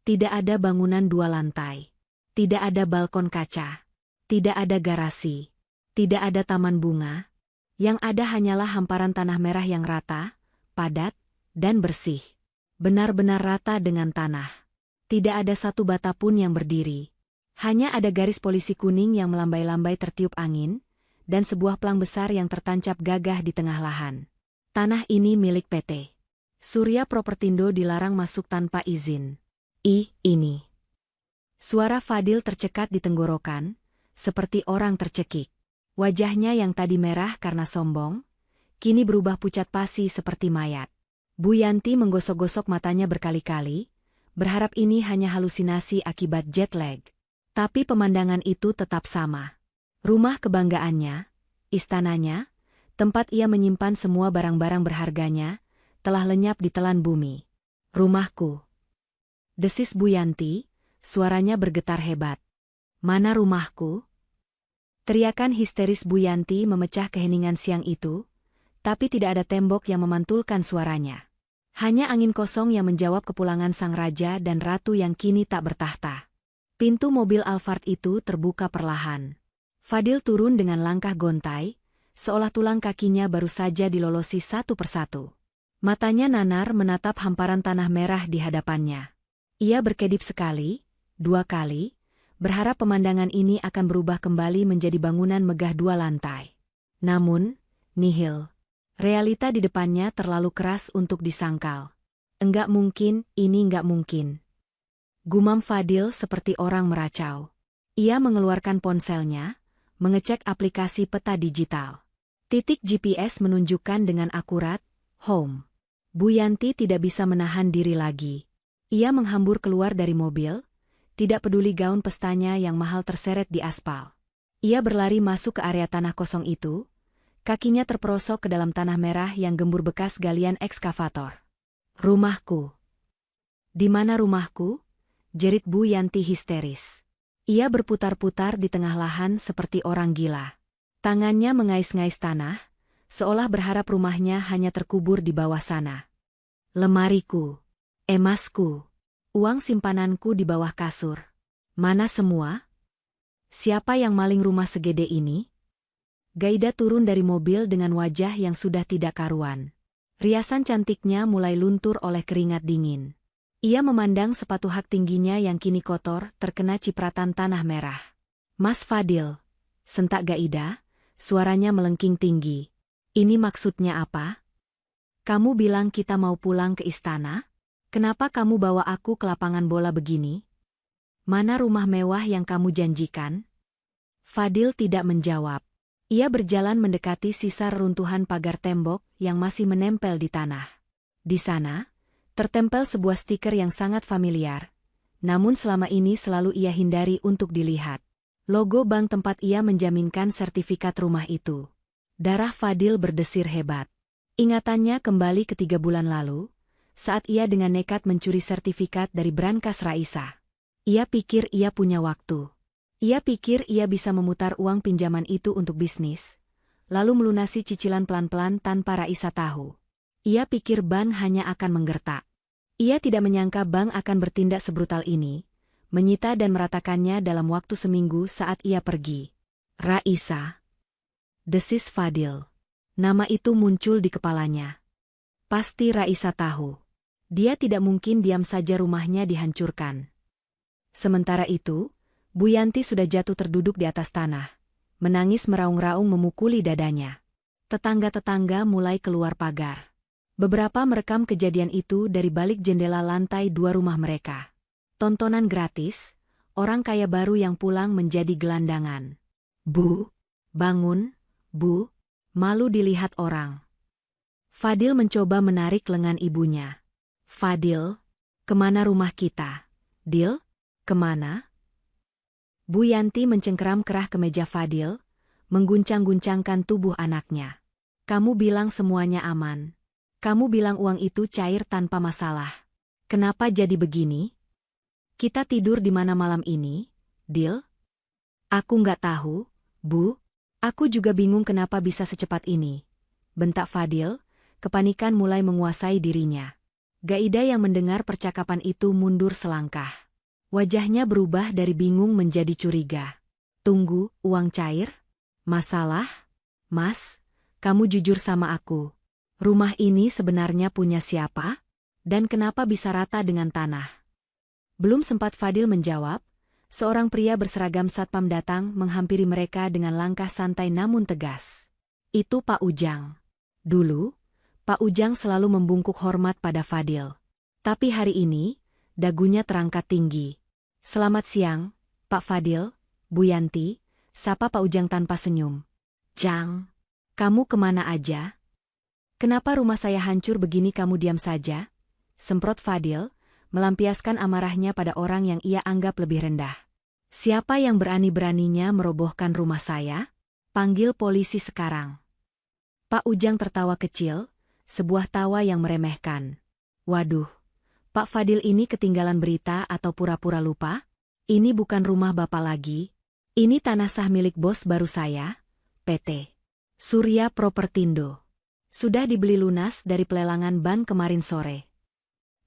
Tidak ada bangunan 2 lantai. Tidak ada balkon kaca. Tidak ada garasi. Tidak ada taman bunga. Yang ada hanyalah hamparan tanah merah yang rata, padat, dan bersih. Benar-benar rata dengan tanah. Tidak ada satu bata pun yang berdiri. Hanya ada garis polisi kuning yang melambai-lambai tertiup angin, dan sebuah pelang besar yang tertancap gagah di tengah lahan. Tanah ini milik PT Surya Propertindo, dilarang masuk tanpa izin. Ini. Suara Fadil tercekat di tenggorokan, seperti orang tercekik. Wajahnya yang tadi merah karena sombong, kini berubah pucat pasi seperti mayat. Bu Yanti menggosok-gosok matanya berkali-kali, berharap ini hanya halusinasi akibat jet lag. Tapi pemandangan itu tetap sama. Rumah kebanggaannya, istananya, tempat ia menyimpan semua barang-barang berharganya, telah lenyap di telan bumi. Rumahku. Desis Bu Yanti, suaranya bergetar hebat. Mana rumahku? Teriakan histeris Bu Yanti memecah keheningan siang itu, tapi tidak ada tembok yang memantulkan suaranya. Hanya angin kosong yang menjawab kepulangan sang raja dan ratu yang kini tak bertahta. Pintu mobil Alphard itu terbuka perlahan. Fadil turun dengan langkah gontai, seolah tulang kakinya baru saja dilolosi satu persatu. Matanya nanar menatap hamparan tanah merah di hadapannya. Ia berkedip sekali, 2 kali, berharap pemandangan ini akan berubah kembali menjadi bangunan megah 2 lantai. Namun, nihil. Realita di depannya terlalu keras untuk disangkal. Enggak mungkin, ini enggak mungkin. Gumam Fadil seperti orang meracau. Ia mengeluarkan ponselnya, mengecek aplikasi peta digital. Titik GPS menunjukkan dengan akurat, home. Bu Yanti tidak bisa menahan diri lagi. Ia menghambur keluar dari mobil, tidak peduli gaun pestanya yang mahal terseret di aspal. Ia berlari masuk ke area tanah kosong itu, kakinya terperosok ke dalam tanah merah yang gembur bekas galian ekskavator. Rumahku. Di mana rumahku? Jerit Bu Yanti histeris. Ia berputar-putar di tengah lahan seperti orang gila. Tangannya mengais-ngais tanah, seolah berharap rumahnya hanya terkubur di bawah sana. Lemariku. Emasku. Uang simpananku di bawah kasur. Mana semua? Siapa yang maling rumah segede ini? Gaida turun dari mobil dengan wajah yang sudah tidak karuan. Riasan cantiknya mulai luntur oleh keringat dingin. Ia memandang sepatu hak tingginya yang kini kotor terkena cipratan tanah merah. Mas Fadil, sentak Gaida, suaranya melengking tinggi. Ini maksudnya apa? Kamu bilang kita mau pulang ke istana? Kenapa kamu bawa aku ke lapangan bola begini? Mana rumah mewah yang kamu janjikan? Fadil tidak menjawab. Ia berjalan mendekati sisa reruntuhan pagar tembok yang masih menempel di tanah. Di sana, tertempel sebuah stiker yang sangat familiar, namun selama ini selalu ia hindari untuk dilihat. Logo bank tempat ia menjaminkan sertifikat rumah itu. Darah Fadil berdesir hebat. Ingatannya kembali ke 3 bulan lalu, saat ia dengan nekat mencuri sertifikat dari brankas Raisa. Ia pikir ia punya waktu. Ia pikir ia bisa memutar uang pinjaman itu untuk bisnis, lalu melunasi cicilan pelan-pelan tanpa Raisa tahu. Ia pikir bank hanya akan menggertak. Ia tidak menyangka bank akan bertindak sebrutal ini, menyita dan meratakannya dalam waktu seminggu saat ia pergi. Raisa. Desis Fadil. Nama itu muncul di kepalanya. Pasti Raisa tahu. Dia tidak mungkin diam saja rumahnya dihancurkan. Sementara itu, Bu Yanti sudah jatuh terduduk di atas tanah, menangis meraung-raung memukuli dadanya. Tetangga-tetangga mulai keluar pagar. Beberapa merekam kejadian itu dari balik jendela lantai 2 rumah mereka. Tontonan gratis, orang kaya baru yang pulang menjadi gelandangan. Bu, bangun, Bu, malu dilihat orang. Fadil mencoba menarik lengan ibunya. Fadil, kemana rumah kita? Dil, kemana? Bu Yanti mencengkeram kerah ke meja Fadil, mengguncang-guncangkan tubuh anaknya. Kamu bilang semuanya aman. Kamu bilang uang itu cair tanpa masalah. Kenapa jadi begini? Kita tidur di mana malam ini, Dil? Aku nggak tahu, Bu. Aku juga bingung kenapa bisa secepat ini. Bentak Fadil, kepanikan mulai menguasai dirinya. Gaida yang mendengar percakapan itu mundur selangkah. Wajahnya berubah dari bingung menjadi curiga. Tunggu, uang cair? Masalah? Mas, kamu jujur sama aku. Rumah ini sebenarnya punya siapa? Dan kenapa bisa rata dengan tanah? Belum sempat Fadil menjawab, seorang pria berseragam satpam datang menghampiri mereka dengan langkah santai namun tegas. Itu Pak Ujang. Dulu, Pak Ujang selalu membungkuk hormat pada Fadil. Tapi hari ini, dagunya terangkat tinggi. Selamat siang, Pak Fadil, Bu Yanti, sapa Pak Ujang tanpa senyum. Jang, kamu kemana aja? Kenapa rumah saya hancur begini kamu diam saja? Semprot Fadil, melampiaskan amarahnya pada orang yang ia anggap lebih rendah. Siapa yang berani-beraninya merobohkan rumah saya? Panggil polisi sekarang. Pak Ujang tertawa kecil, sebuah tawa yang meremehkan. Waduh, Pak Fadil ini ketinggalan berita atau pura-pura lupa? Ini bukan rumah Bapak lagi. Ini tanah sah milik bos baru saya, PT Surya Propertindo. Sudah dibeli lunas dari pelelangan ban kemarin sore.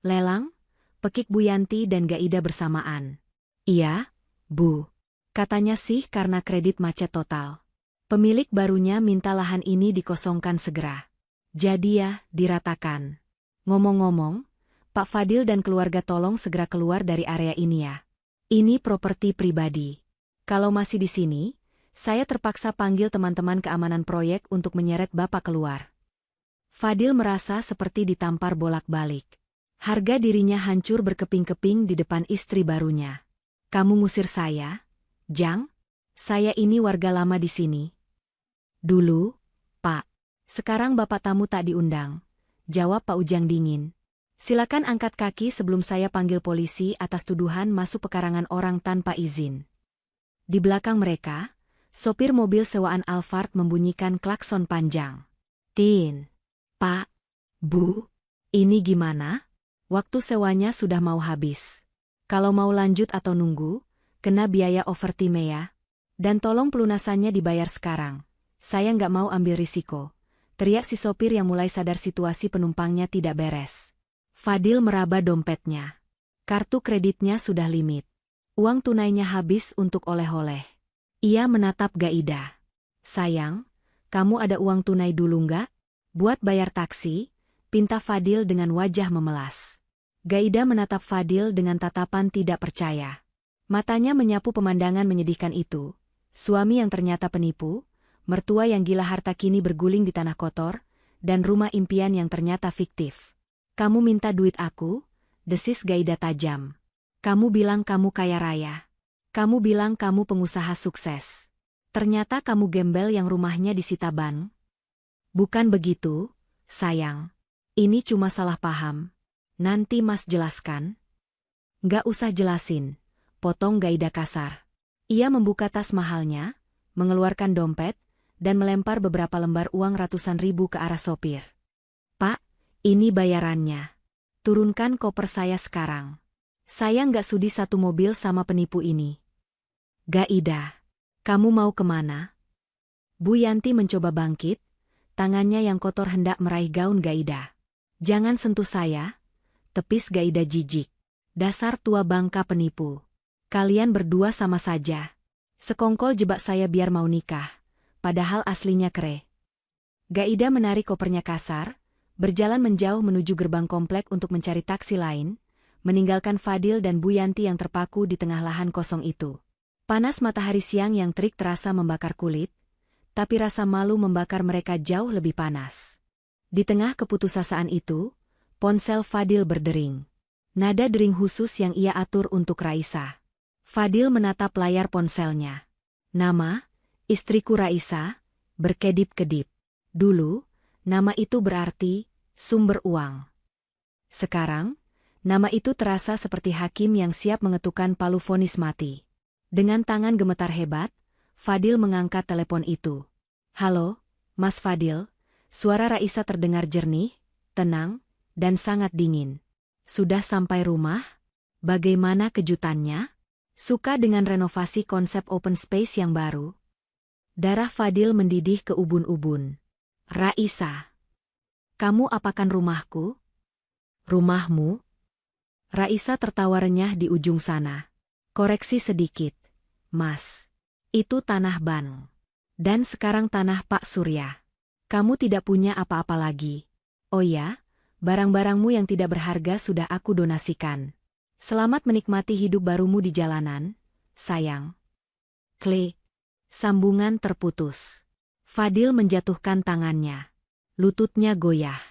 Lelang? Pekik Bu Yanti dan Gaida bersamaan. Iya, Bu. Katanya sih karena kredit macet total. Pemilik barunya minta lahan ini dikosongkan segera. Jadi ya, diratakan. Ngomong-ngomong, Pak Fadil dan keluarga tolong segera keluar dari area ini ya. Ini properti pribadi. Kalau masih di sini, saya terpaksa panggil teman-teman keamanan proyek untuk menyeret Bapak keluar. Fadil merasa seperti ditampar bolak-balik. Harga dirinya hancur berkeping-keping di depan istri barunya. Kamu ngusir saya? Jang? Saya ini warga lama di sini. Dulu, Pak. Sekarang Bapak tamu tak diundang. Jawab Pak Ujang dingin. Silakan angkat kaki sebelum saya panggil polisi atas tuduhan masuk pekarangan orang tanpa izin. Di belakang mereka, sopir mobil sewaan Alphard membunyikan klakson panjang. Tin. Pak, Bu, ini gimana? Waktu sewanya sudah mau habis. Kalau mau lanjut atau nunggu, kena biaya overtime ya. Dan tolong pelunasannya dibayar sekarang. Saya nggak mau ambil risiko. Teriak si sopir yang mulai sadar situasi penumpangnya tidak beres. Fadil meraba dompetnya. Kartu kreditnya sudah limit. Uang tunainya habis untuk oleh-oleh. Ia menatap Gaida. Sayang, kamu ada uang tunai dulu nggak? Buat bayar taksi, pinta Fadil dengan wajah memelas. Gaida menatap Fadil dengan tatapan tidak percaya. Matanya menyapu pemandangan menyedihkan itu. Suami yang ternyata penipu, mertua yang gila harta kini berguling di tanah kotor, dan rumah impian yang ternyata fiktif. Kamu minta duit aku? Desis Gaida tajam. Kamu bilang kamu kaya raya. Kamu bilang kamu pengusaha sukses. Ternyata kamu gembel yang rumahnya disita bank. Bukan begitu, sayang. Ini cuma salah paham. Nanti Mas jelaskan. Nggak usah jelasin, potong Gaida kasar. Ia membuka tas mahalnya, mengeluarkan dompet, dan melempar beberapa lembar uang ratusan ribu ke arah sopir. Pak, ini bayarannya. Turunkan koper saya sekarang. Saya nggak sudi satu mobil sama penipu ini. Gaida, kamu mau kemana? Bu Yanti mencoba bangkit. Tangannya yang kotor hendak meraih gaun Gaida. Jangan sentuh saya, tepis Gaida jijik. Dasar tua bangka penipu. Kalian berdua sama saja. Sekongkol jebak saya biar mau nikah, padahal aslinya kere. Gaida menarik kopernya kasar, berjalan menjauh menuju gerbang komplek untuk mencari taksi lain, meninggalkan Fadil dan Bu Yanti yang terpaku di tengah lahan kosong itu. Panas matahari siang yang terik terasa membakar kulit, tapi rasa malu membakar mereka jauh lebih panas. Di tengah keputusasaan itu, ponsel Fadil berdering. Nada dering khusus yang ia atur untuk Raisa. Fadil menatap layar ponselnya. Nama, Istriku Raisa, berkedip-kedip. Dulu, nama itu berarti sumber uang. Sekarang, nama itu terasa seperti hakim yang siap mengetukkan palu vonis mati. Dengan tangan gemetar hebat, Fadil mengangkat telepon itu. Halo, Mas Fadil. Suara Raisa terdengar jernih, tenang, dan sangat dingin. Sudah sampai rumah? Bagaimana kejutannya? Suka dengan renovasi konsep open space yang baru? Darah Fadil mendidih ke ubun-ubun. Raisa, kamu apakan rumahku? Rumahmu? Raisa tertawa renyah di ujung sana. Koreksi sedikit, Mas. Itu tanah Ban. Dan sekarang tanah Pak Surya. Kamu tidak punya apa-apa lagi. Oh ya, barang-barangmu yang tidak berharga sudah aku donasikan. Selamat menikmati hidup barumu di jalanan, sayang. Klik. Sambungan terputus. Fadil menjatuhkan tangannya. Lututnya goyah.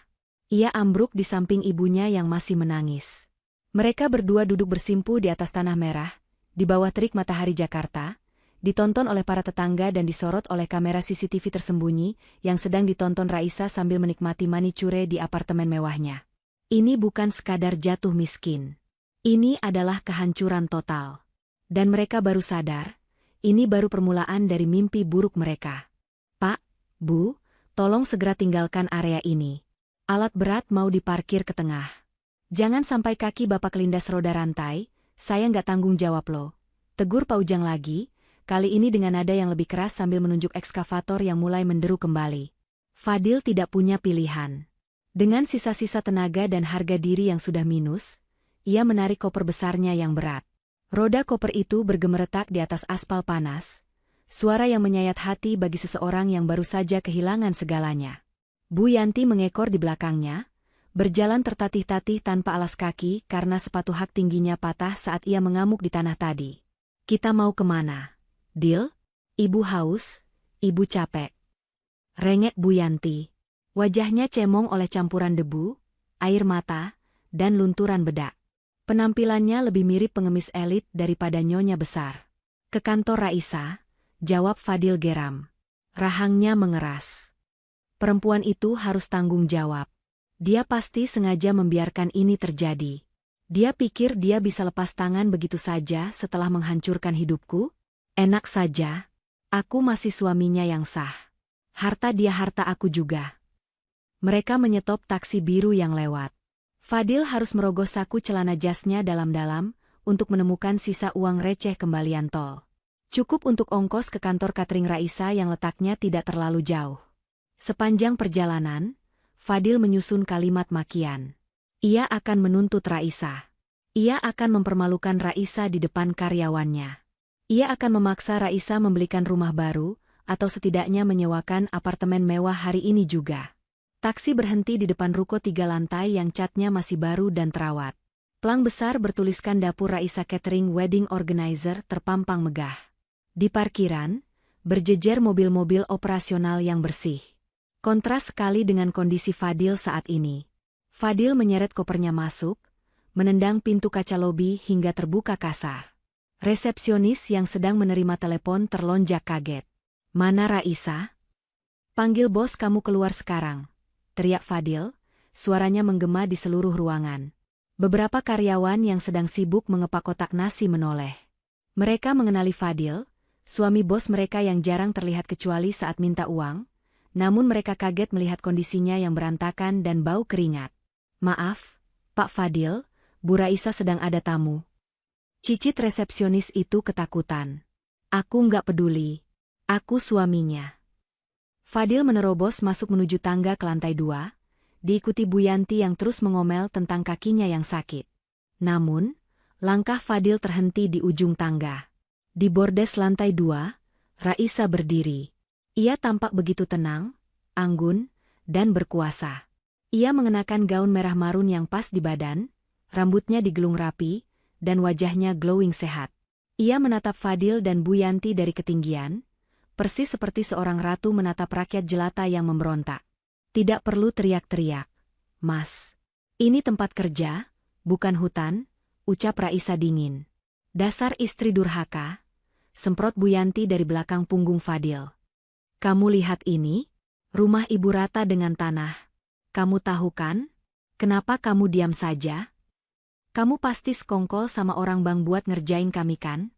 Ia ambruk di samping ibunya yang masih menangis. Mereka berdua duduk bersimpuh di atas tanah merah, di bawah terik matahari Jakarta, ditonton oleh para tetangga dan disorot oleh kamera CCTV tersembunyi yang sedang ditonton Raisa sambil menikmati manicure di apartemen mewahnya. Ini bukan sekadar jatuh miskin. Ini adalah kehancuran total. Dan mereka baru sadar, ini baru permulaan dari mimpi buruk mereka. Pak, Bu, tolong segera tinggalkan area ini. Alat berat mau diparkir ke tengah. Jangan sampai kaki Bapak kelindas roda rantai, saya nggak tanggung jawab loh. Tegur Pak Ujang lagi, kali ini dengan nada yang lebih keras sambil menunjuk ekskavator yang mulai menderu kembali. Fadil tidak punya pilihan. Dengan sisa-sisa tenaga dan harga diri yang sudah minus, ia menarik koper besarnya yang berat. Roda koper itu bergemeretak di atas aspal panas, suara yang menyayat hati bagi seseorang yang baru saja kehilangan segalanya. Bu Yanti mengekor di belakangnya, berjalan tertatih-tatih tanpa alas kaki karena sepatu hak tingginya patah saat ia mengamuk di tanah tadi. Kita mau kemana? Dil? Ibu haus, ibu capek. Rengek Bu Yanti. Wajahnya cemong oleh campuran debu, air mata, dan lunturan bedak. Penampilannya lebih mirip pengemis elit daripada nyonya besar. Ke kantor Raisa, jawab Fadil geram. Rahangnya mengeras. Perempuan itu harus tanggung jawab. Dia pasti sengaja membiarkan ini terjadi. Dia pikir dia bisa lepas tangan begitu saja setelah menghancurkan hidupku? Enak saja. Aku masih suaminya yang sah. Harta dia harta aku juga. Mereka menyetop taksi biru yang lewat. Fadil harus merogoh saku celana jasnya dalam-dalam untuk menemukan sisa uang receh kembalian tol. Cukup untuk ongkos ke kantor catering Raisa yang letaknya tidak terlalu jauh. Sepanjang perjalanan, Fadil menyusun kalimat makian. Ia akan menuntut Raisa. Ia akan mempermalukan Raisa di depan karyawannya. Ia akan memaksa Raisa membelikan rumah baru, atau setidaknya menyewakan apartemen mewah hari ini juga. Taksi berhenti di depan ruko 3 lantai yang catnya masih baru dan terawat. Plang besar bertuliskan dapur Raisa Catering Wedding Organizer terpampang megah. Di parkiran, berjejer mobil-mobil operasional yang bersih. Kontras sekali dengan kondisi Fadil saat ini. Fadil menyeret kopernya masuk, menendang pintu kaca lobi hingga terbuka kasar. Resepsionis yang sedang menerima telepon terlonjak kaget. Mana Raisa? Panggil bos kamu keluar sekarang, teriak Fadil, suaranya menggema di seluruh ruangan. Beberapa karyawan yang sedang sibuk mengepak kotak nasi menoleh. Mereka mengenali Fadil, suami bos mereka yang jarang terlihat kecuali saat minta uang, namun mereka kaget melihat kondisinya yang berantakan dan bau keringat. Maaf, Pak Fadil, Bu Raisa sedang ada tamu. Cicit resepsionis itu ketakutan. Aku nggak peduli. Aku suaminya. Fadil menerobos masuk menuju tangga ke lantai 2, diikuti Bu Yanti yang terus mengomel tentang kakinya yang sakit. Namun, langkah Fadil terhenti di ujung tangga. Di bordes lantai 2, Raisa berdiri. Ia tampak begitu tenang, anggun, dan berkuasa. Ia mengenakan gaun merah marun yang pas di badan, rambutnya digelung rapi, dan wajahnya glowing sehat. Ia menatap Fadil dan Bu Yanti dari ketinggian, persis seperti seorang ratu menatap rakyat jelata yang memberontak. Tidak perlu teriak-teriak. Mas, ini tempat kerja, bukan hutan, ucap Raisa dingin. Dasar istri durhaka, semprot Bu Yanti dari belakang punggung Fadil. Kamu lihat ini? Rumah ibu rata dengan tanah. Kamu tahu kan? Kenapa kamu diam saja? Kamu pasti sekongkol sama orang bang buat ngerjain kami kan?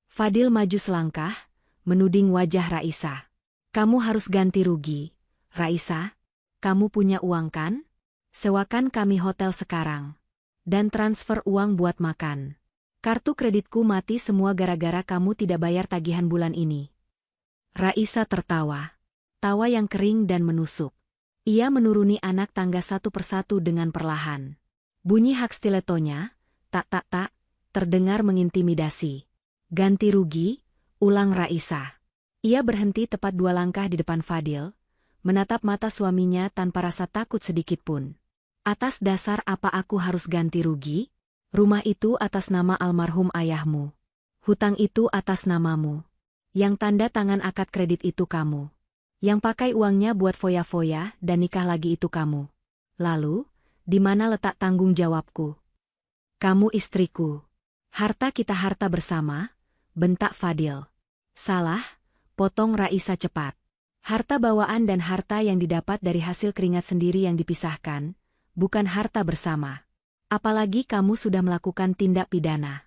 Fadil maju selangkah, menuding wajah Raisa. Kamu harus ganti rugi. Raisa, kamu punya uang kan? Sewakan kami hotel sekarang. Dan transfer uang buat makan. Kartu kreditku mati semua gara-gara kamu tidak bayar tagihan bulan ini. Raisa tertawa. Tawa yang kering dan menusuk. Ia menuruni anak tangga satu persatu dengan perlahan. Bunyi hak stiletonya, tak, terdengar mengintimidasi. Ganti rugi, ulang Raisa. Ia berhenti tepat 2 langkah di depan Fadil, menatap mata suaminya tanpa rasa takut sedikitpun. Atas dasar apa aku harus ganti rugi? Rumah itu atas nama almarhum ayahmu. Hutang itu atas namamu. Yang tanda tangan akad kredit itu kamu. Yang pakai uangnya buat foya-foya dan nikah lagi itu kamu. Lalu, di mana letak tanggung jawabku? Kamu istriku. Harta kita harta bersama, bentak Fadil. Salah, potong Raisa cepat. Harta bawaan dan harta yang didapat dari hasil keringat sendiri yang dipisahkan, bukan harta bersama. Apalagi kamu sudah melakukan tindak pidana.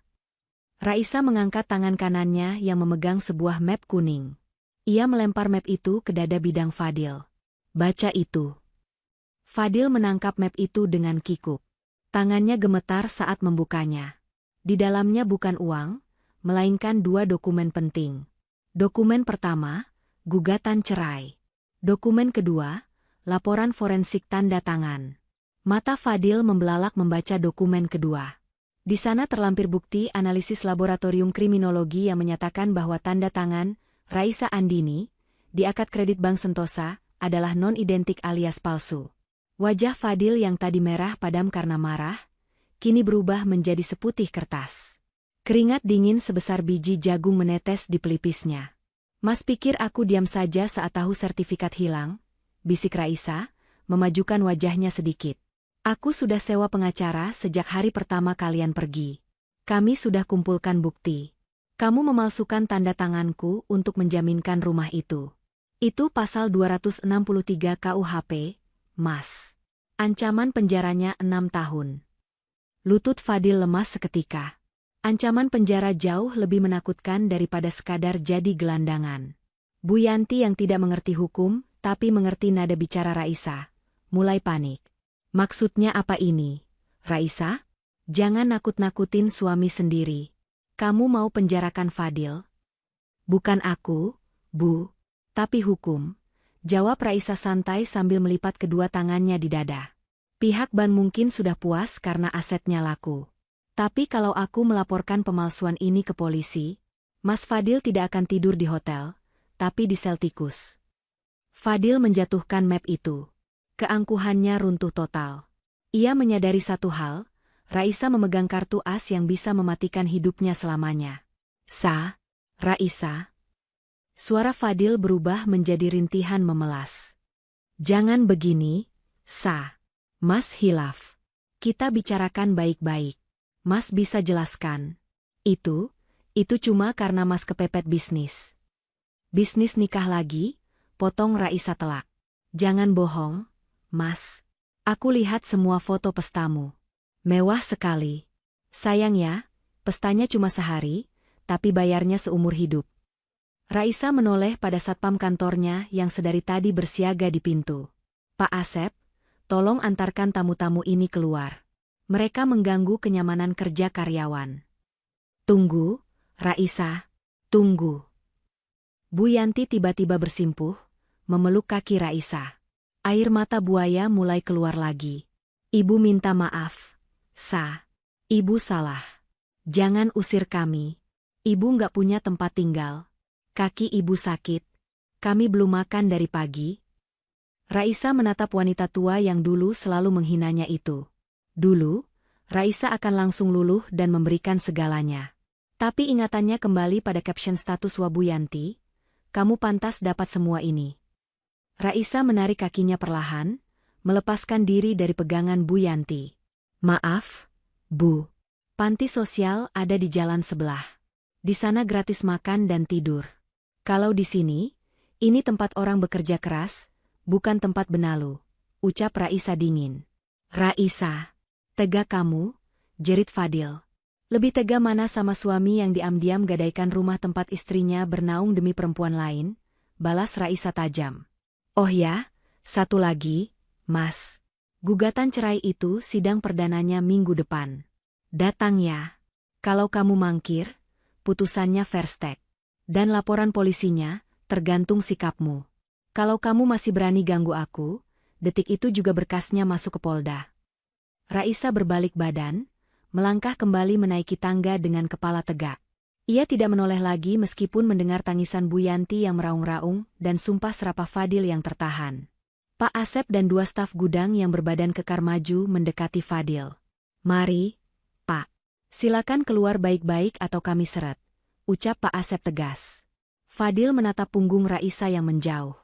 Raisa mengangkat tangan kanannya yang memegang sebuah map kuning. Ia melempar map itu ke dada bidang Fadil. Baca itu. Fadil menangkap map itu dengan kikuk. Tangannya gemetar saat membukanya. Di dalamnya bukan uang, melainkan 2 dokumen penting. Dokumen pertama, gugatan cerai. Dokumen kedua, laporan forensik tanda tangan. Mata Fadil membelalak membaca dokumen kedua. Di sana terlampir bukti analisis laboratorium kriminologi yang menyatakan bahwa tanda tangan Raisa Andini di akad kredit Bank Sentosa adalah non-identik alias palsu. Wajah Fadil yang tadi merah padam karena marah, kini berubah menjadi seputih kertas. Keringat dingin sebesar biji jagung menetes di pelipisnya. Mas pikir aku diam saja saat tahu sertifikat hilang? Bisik Raisa, memajukan wajahnya sedikit. Aku sudah sewa pengacara sejak hari pertama kalian pergi. Kami sudah kumpulkan bukti. Kamu memalsukan tanda tanganku untuk menjaminkan rumah itu. Itu pasal 263 KUHP, Mas. Ancaman penjaranya 6 tahun. Lutut Fadil lemas seketika. Ancaman penjara jauh lebih menakutkan daripada sekadar jadi gelandangan. Bu Yanti yang tidak mengerti hukum, tapi mengerti nada bicara Raisa, mulai panik. Maksudnya apa ini? Raisa? Jangan nakut-nakutin suami sendiri. Kamu mau penjarakan Fadil? Bukan aku, Bu, tapi hukum. Jawab Raisa santai sambil melipat kedua tangannya di dada. Pihak ban mungkin sudah puas karena asetnya laku. Tapi kalau aku melaporkan pemalsuan ini ke polisi, Mas Fadil tidak akan tidur di hotel, tapi di sel tikus. Fadil menjatuhkan map itu. Keangkuhannya runtuh total. Ia menyadari satu hal, Raisa memegang kartu as yang bisa mematikan hidupnya selamanya. Raisa. Suara Fadil berubah menjadi rintihan memelas. Jangan begini, Mas hilaf. Kita bicarakan baik-baik. Mas bisa jelaskan. Itu cuma karena Mas kepepet bisnis. Bisnis nikah lagi, potong Raisa telak. Jangan bohong, Mas. Aku lihat semua foto pestamu. Mewah sekali. Sayang ya, pestanya cuma sehari, tapi bayarnya seumur hidup. Raisa menoleh pada satpam kantornya yang sedari tadi bersiaga di pintu. Pak Asep, tolong antarkan tamu-tamu ini keluar. Mereka mengganggu kenyamanan kerja karyawan. Tunggu, Raisa, tunggu. Bu Yanti tiba-tiba bersimpuh, memeluk kaki Raisa. Air mata buaya mulai keluar lagi. Ibu minta maaf. Ibu salah. Jangan usir kami. Ibu nggak punya tempat tinggal. Kaki ibu sakit. Kami belum makan dari pagi. Raisa menatap wanita tua yang dulu selalu menghinanya itu. Dulu, Raisa akan langsung luluh dan memberikan segalanya. Tapi ingatannya kembali pada caption status Bu Yanti, kamu pantas dapat semua ini. Raisa menarik kakinya perlahan, melepaskan diri dari pegangan Bu Yanti. Maaf, Bu. Panti sosial ada di jalan sebelah. Di sana gratis makan dan tidur. Kalau di sini, ini tempat orang bekerja keras, bukan tempat benalu, ucap Raisa dingin. Raisa, tega kamu, jerit Fadil. Lebih tega mana sama suami yang diam-diam gadaikan rumah tempat istrinya bernaung demi perempuan lain, balas Raisa tajam. Oh ya, satu lagi, Mas. Gugatan cerai itu sidang perdananya minggu depan. Datang ya. Kalau kamu mangkir, putusannya verstek. Dan laporan polisinya, tergantung sikapmu. Kalau kamu masih berani ganggu aku, detik itu juga berkasnya masuk ke Polda. Raisa berbalik badan, melangkah kembali menaiki tangga dengan kepala tegak. Ia tidak menoleh lagi meskipun mendengar tangisan Bu Yanti yang meraung-raung dan sumpah serapah Fadil yang tertahan. Pak Asep dan dua staf gudang yang berbadan kekar maju mendekati Fadil. Mari, Pak. Silakan keluar baik-baik atau kami seret, ucap Pak Asep tegas. Fadil menatap punggung Raisa yang menjauh.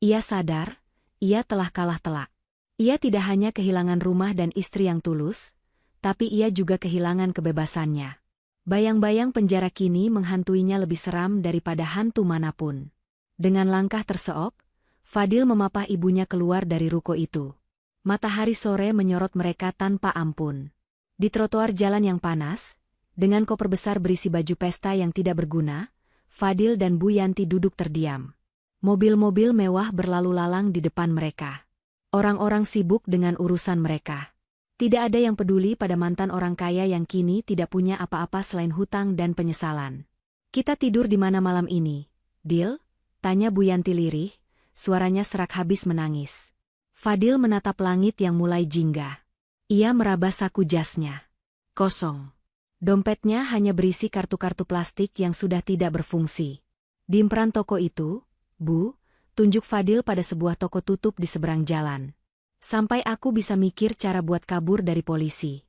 Ia sadar, ia telah kalah telak. Ia tidak hanya kehilangan rumah dan istri yang tulus, tapi ia juga kehilangan kebebasannya. Bayang-bayang penjara kini menghantuinya lebih seram daripada hantu manapun. Dengan langkah terseok, Fadil memapah ibunya keluar dari ruko itu. Matahari sore menyorot mereka tanpa ampun. Di trotoar jalan yang panas, dengan koper besar berisi baju pesta yang tidak berguna, Fadil dan Bu Yanti duduk terdiam. Mobil-mobil mewah berlalu lalang di depan mereka. Orang-orang sibuk dengan urusan mereka. Tidak ada yang peduli pada mantan orang kaya yang kini tidak punya apa-apa selain hutang dan penyesalan. Kita tidur di mana malam ini, Dil? Tanya Bu Yanti lirih, suaranya serak habis menangis. Fadil menatap langit yang mulai jingga. Ia meraba saku jasnya. Kosong. Dompetnya hanya berisi kartu-kartu plastik yang sudah tidak berfungsi. Di emperan toko itu, Bu, tunjuk Fadil pada sebuah toko tutup di seberang jalan. Sampai aku bisa mikir cara buat kabur dari polisi.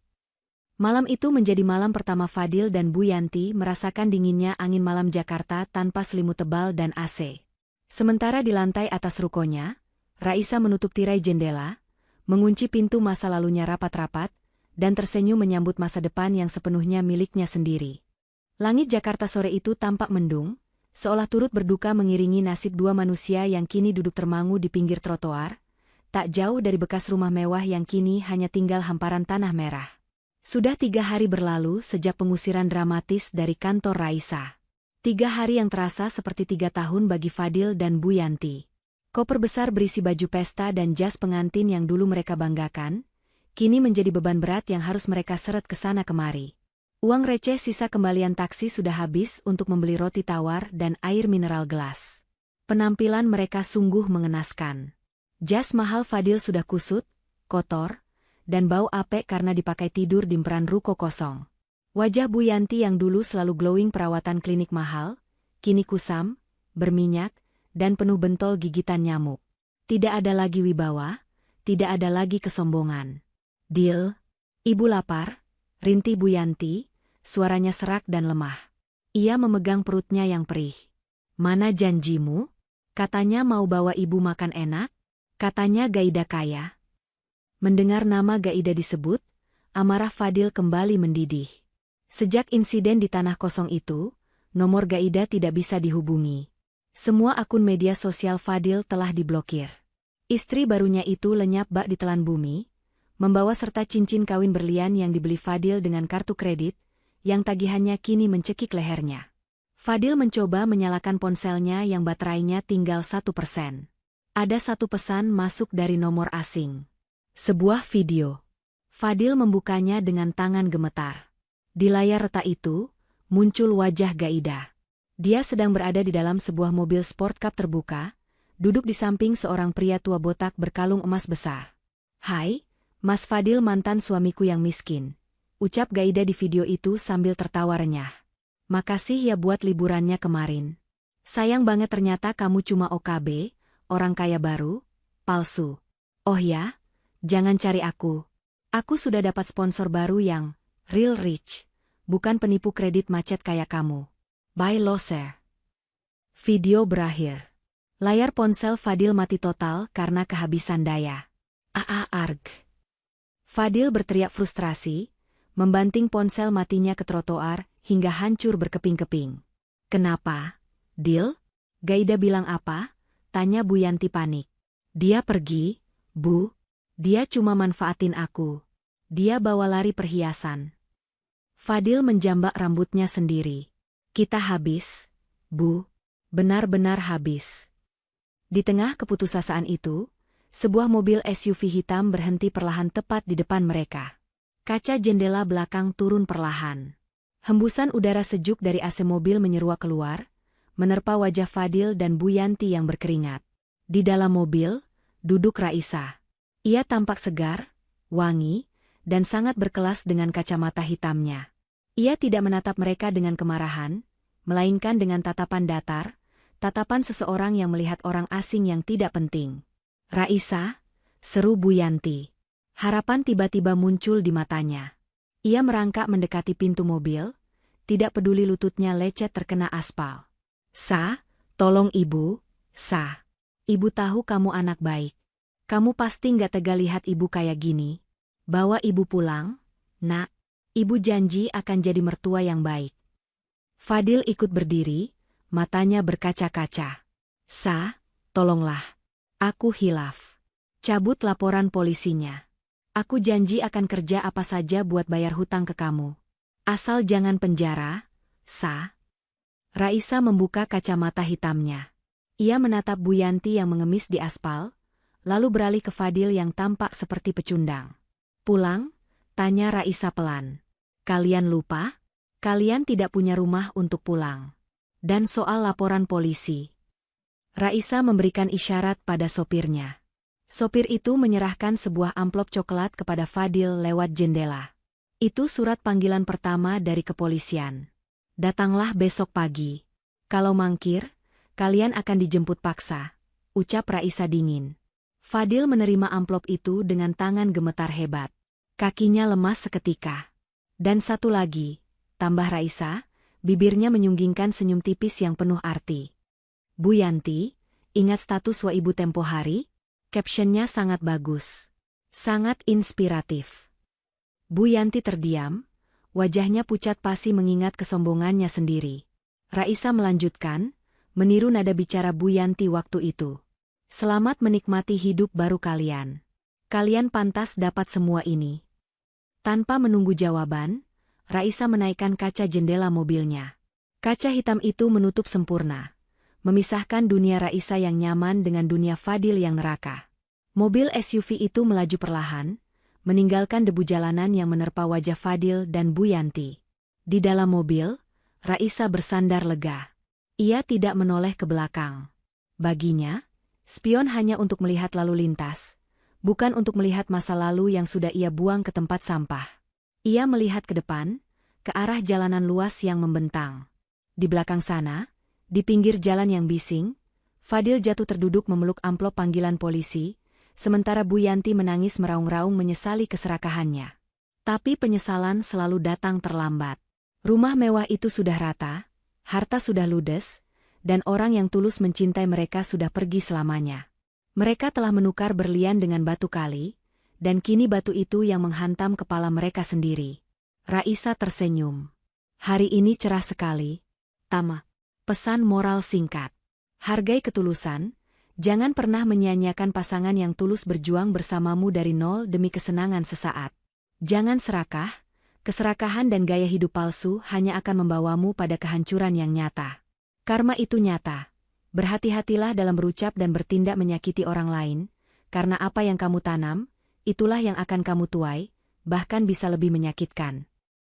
Malam itu menjadi malam pertama Fadil dan Bu Yanti merasakan dinginnya angin malam Jakarta tanpa selimut tebal dan AC. Sementara di lantai atas rukonya, Raisa menutup tirai jendela, mengunci pintu masa lalunya rapat-rapat, dan tersenyum menyambut masa depan yang sepenuhnya miliknya sendiri. Langit Jakarta sore itu tampak mendung, seolah turut berduka mengiringi nasib dua manusia yang kini duduk termangu di pinggir trotoar, tak jauh dari bekas rumah mewah yang kini hanya tinggal hamparan tanah merah. Sudah 3 hari berlalu sejak pengusiran dramatis dari kantor Raisa. 3 hari yang terasa seperti 3 tahun bagi Fadil dan Bu Yanti. Koper besar berisi baju pesta dan jas pengantin yang dulu mereka banggakan, kini menjadi beban berat yang harus mereka seret ke sana kemari. Uang receh sisa kembalian taksi sudah habis untuk membeli roti tawar dan air mineral gelas. Penampilan mereka sungguh mengenaskan. Jas mahal Fadil sudah kusut, kotor, dan bau apek karena dipakai tidur di emperan ruko kosong. Wajah Bu Yanti yang dulu selalu glowing perawatan klinik mahal, kini kusam, berminyak, dan penuh bentol gigitan nyamuk. Tidak ada lagi wibawa, tidak ada lagi kesombongan. Dil, ibu lapar, rintih Bu Yanti, suaranya serak dan lemah. Ia memegang perutnya yang perih. Mana janjimu? Katanya mau bawa ibu makan enak? Katanya Gaida kaya. Mendengar nama Gaida disebut, amarah Fadil kembali mendidih. Sejak insiden di tanah kosong itu, nomor Gaida tidak bisa dihubungi. Semua akun media sosial Fadil telah diblokir. Istri barunya itu lenyap bak ditelan bumi, membawa serta cincin kawin berlian yang dibeli Fadil dengan kartu kredit, yang tagihannya kini mencekik lehernya. Fadil mencoba menyalakan ponselnya yang baterainya tinggal 1%. Ada satu pesan masuk dari nomor asing. Sebuah video. Fadil membukanya dengan tangan gemetar. Di layar retak itu, muncul wajah Gaida. Dia sedang berada di dalam sebuah mobil sport cup terbuka, duduk di samping seorang pria tua botak berkalung emas besar. Hai, Mas Fadil mantan suamiku yang miskin, ucap Gaida di video itu sambil tertawa renyah. Makasih ya buat liburannya kemarin. Sayang banget ternyata kamu cuma OKB, orang kaya baru, palsu. Oh ya, jangan cari aku. Aku sudah dapat sponsor baru yang real rich, bukan penipu kredit macet kayak kamu. Bye loser. Video berakhir. Layar ponsel Fadil mati total karena kehabisan daya. Arg. Fadil berteriak frustrasi, membanting ponsel matinya ke trotoar hingga hancur berkeping-keping. "Kenapa, Dil? Gaida bilang apa?" tanya Bu Yanti panik. "Dia pergi, Bu. Dia cuma manfaatin aku. Dia bawa lari perhiasan." Fadil menjambak rambutnya sendiri. "Kita habis, Bu. Benar-benar habis." Di tengah keputusasaan itu, sebuah mobil SUV hitam berhenti perlahan tepat di depan mereka. Kaca jendela belakang turun perlahan. Hembusan udara sejuk dari AC mobil menyeruak keluar, menerpa wajah Fadil dan Bu Yanti yang berkeringat. Di dalam mobil, duduk Raisa. Ia tampak segar, wangi, dan sangat berkelas dengan kacamata hitamnya. Ia tidak menatap mereka dengan kemarahan, melainkan dengan tatapan datar, tatapan seseorang yang melihat orang asing yang tidak penting. "Raisa," seru Bu Yanti. Harapan tiba-tiba muncul di matanya. Ia merangkak mendekati pintu mobil, tidak peduli lututnya lecet terkena aspal. "Sa, tolong Ibu, Sa. Ibu tahu kamu anak baik. Kamu pasti nggak tega lihat Ibu kayak gini. Bawa Ibu pulang, Nak. Ibu janji akan jadi mertua yang baik." Fadil ikut berdiri, matanya berkaca-kaca. "Sa, tolonglah. Aku hilaf. Cabut laporan polisinya. Aku janji akan kerja apa saja buat bayar hutang ke kamu. Asal jangan penjara, Sa." Raisa membuka kacamata hitamnya. Ia menatap Bu Yanti yang mengemis di aspal, lalu beralih ke Fadil yang tampak seperti pecundang. "Pulang?" tanya Raisa pelan. "Kalian lupa? Kalian tidak punya rumah untuk pulang. Dan soal laporan polisi." Raisa memberikan isyarat pada sopirnya. Sopir itu menyerahkan sebuah amplop coklat kepada Fadil lewat jendela. "Itu surat panggilan pertama dari kepolisian. Datanglah besok pagi. Kalau mangkir, kalian akan dijemput paksa," ucap Raisa dingin. Fadil menerima amplop itu dengan tangan gemetar hebat. Kakinya lemas seketika. "Dan satu lagi," tambah Raisa, bibirnya menyunggingkan senyum tipis yang penuh arti. "Bu Yanti, ingat status wa Ibu tempo hari? Captionnya sangat bagus. Sangat inspiratif." Bu Yanti terdiam, wajahnya pucat pasi mengingat kesombongannya sendiri. Raisa melanjutkan, meniru nada bicara Bu Yanti waktu itu. "Selamat menikmati hidup baru kalian. Kalian pantas dapat semua ini." Tanpa menunggu jawaban, Raisa menaikkan kaca jendela mobilnya. Kaca hitam itu menutup sempurna, memisahkan dunia Raisa yang nyaman dengan dunia Fadil yang neraka. Mobil SUV itu melaju perlahan, meninggalkan debu jalanan yang menerpa wajah Fadil dan Bu Yanti. Di dalam mobil, Raisa bersandar lega. Ia tidak menoleh ke belakang. Baginya, spion hanya untuk melihat lalu lintas, bukan untuk melihat masa lalu yang sudah ia buang ke tempat sampah. Ia melihat ke depan, ke arah jalanan luas yang membentang. Di belakang sana, di pinggir jalan yang bising, Fadil jatuh terduduk memeluk amplop panggilan polisi, sementara Bu Yanti menangis meraung-raung menyesali keserakahannya. Tapi penyesalan selalu datang terlambat. Rumah mewah itu sudah rata, harta sudah ludes, dan orang yang tulus mencintai mereka sudah pergi selamanya. Mereka telah menukar berlian dengan batu kali, dan kini batu itu yang menghantam kepala mereka sendiri. Raisa tersenyum. "Hari ini cerah sekali, Tama." Pesan moral singkat. Hargai ketulusan, jangan pernah menyia-nyiakan pasangan yang tulus berjuang bersamamu dari nol demi kesenangan sesaat. Jangan serakah, keserakahan dan gaya hidup palsu hanya akan membawamu pada kehancuran yang nyata. Karma itu nyata. Berhati-hatilah dalam berucap dan bertindak menyakiti orang lain, karena apa yang kamu tanam, itulah yang akan kamu tuai, bahkan bisa lebih menyakitkan.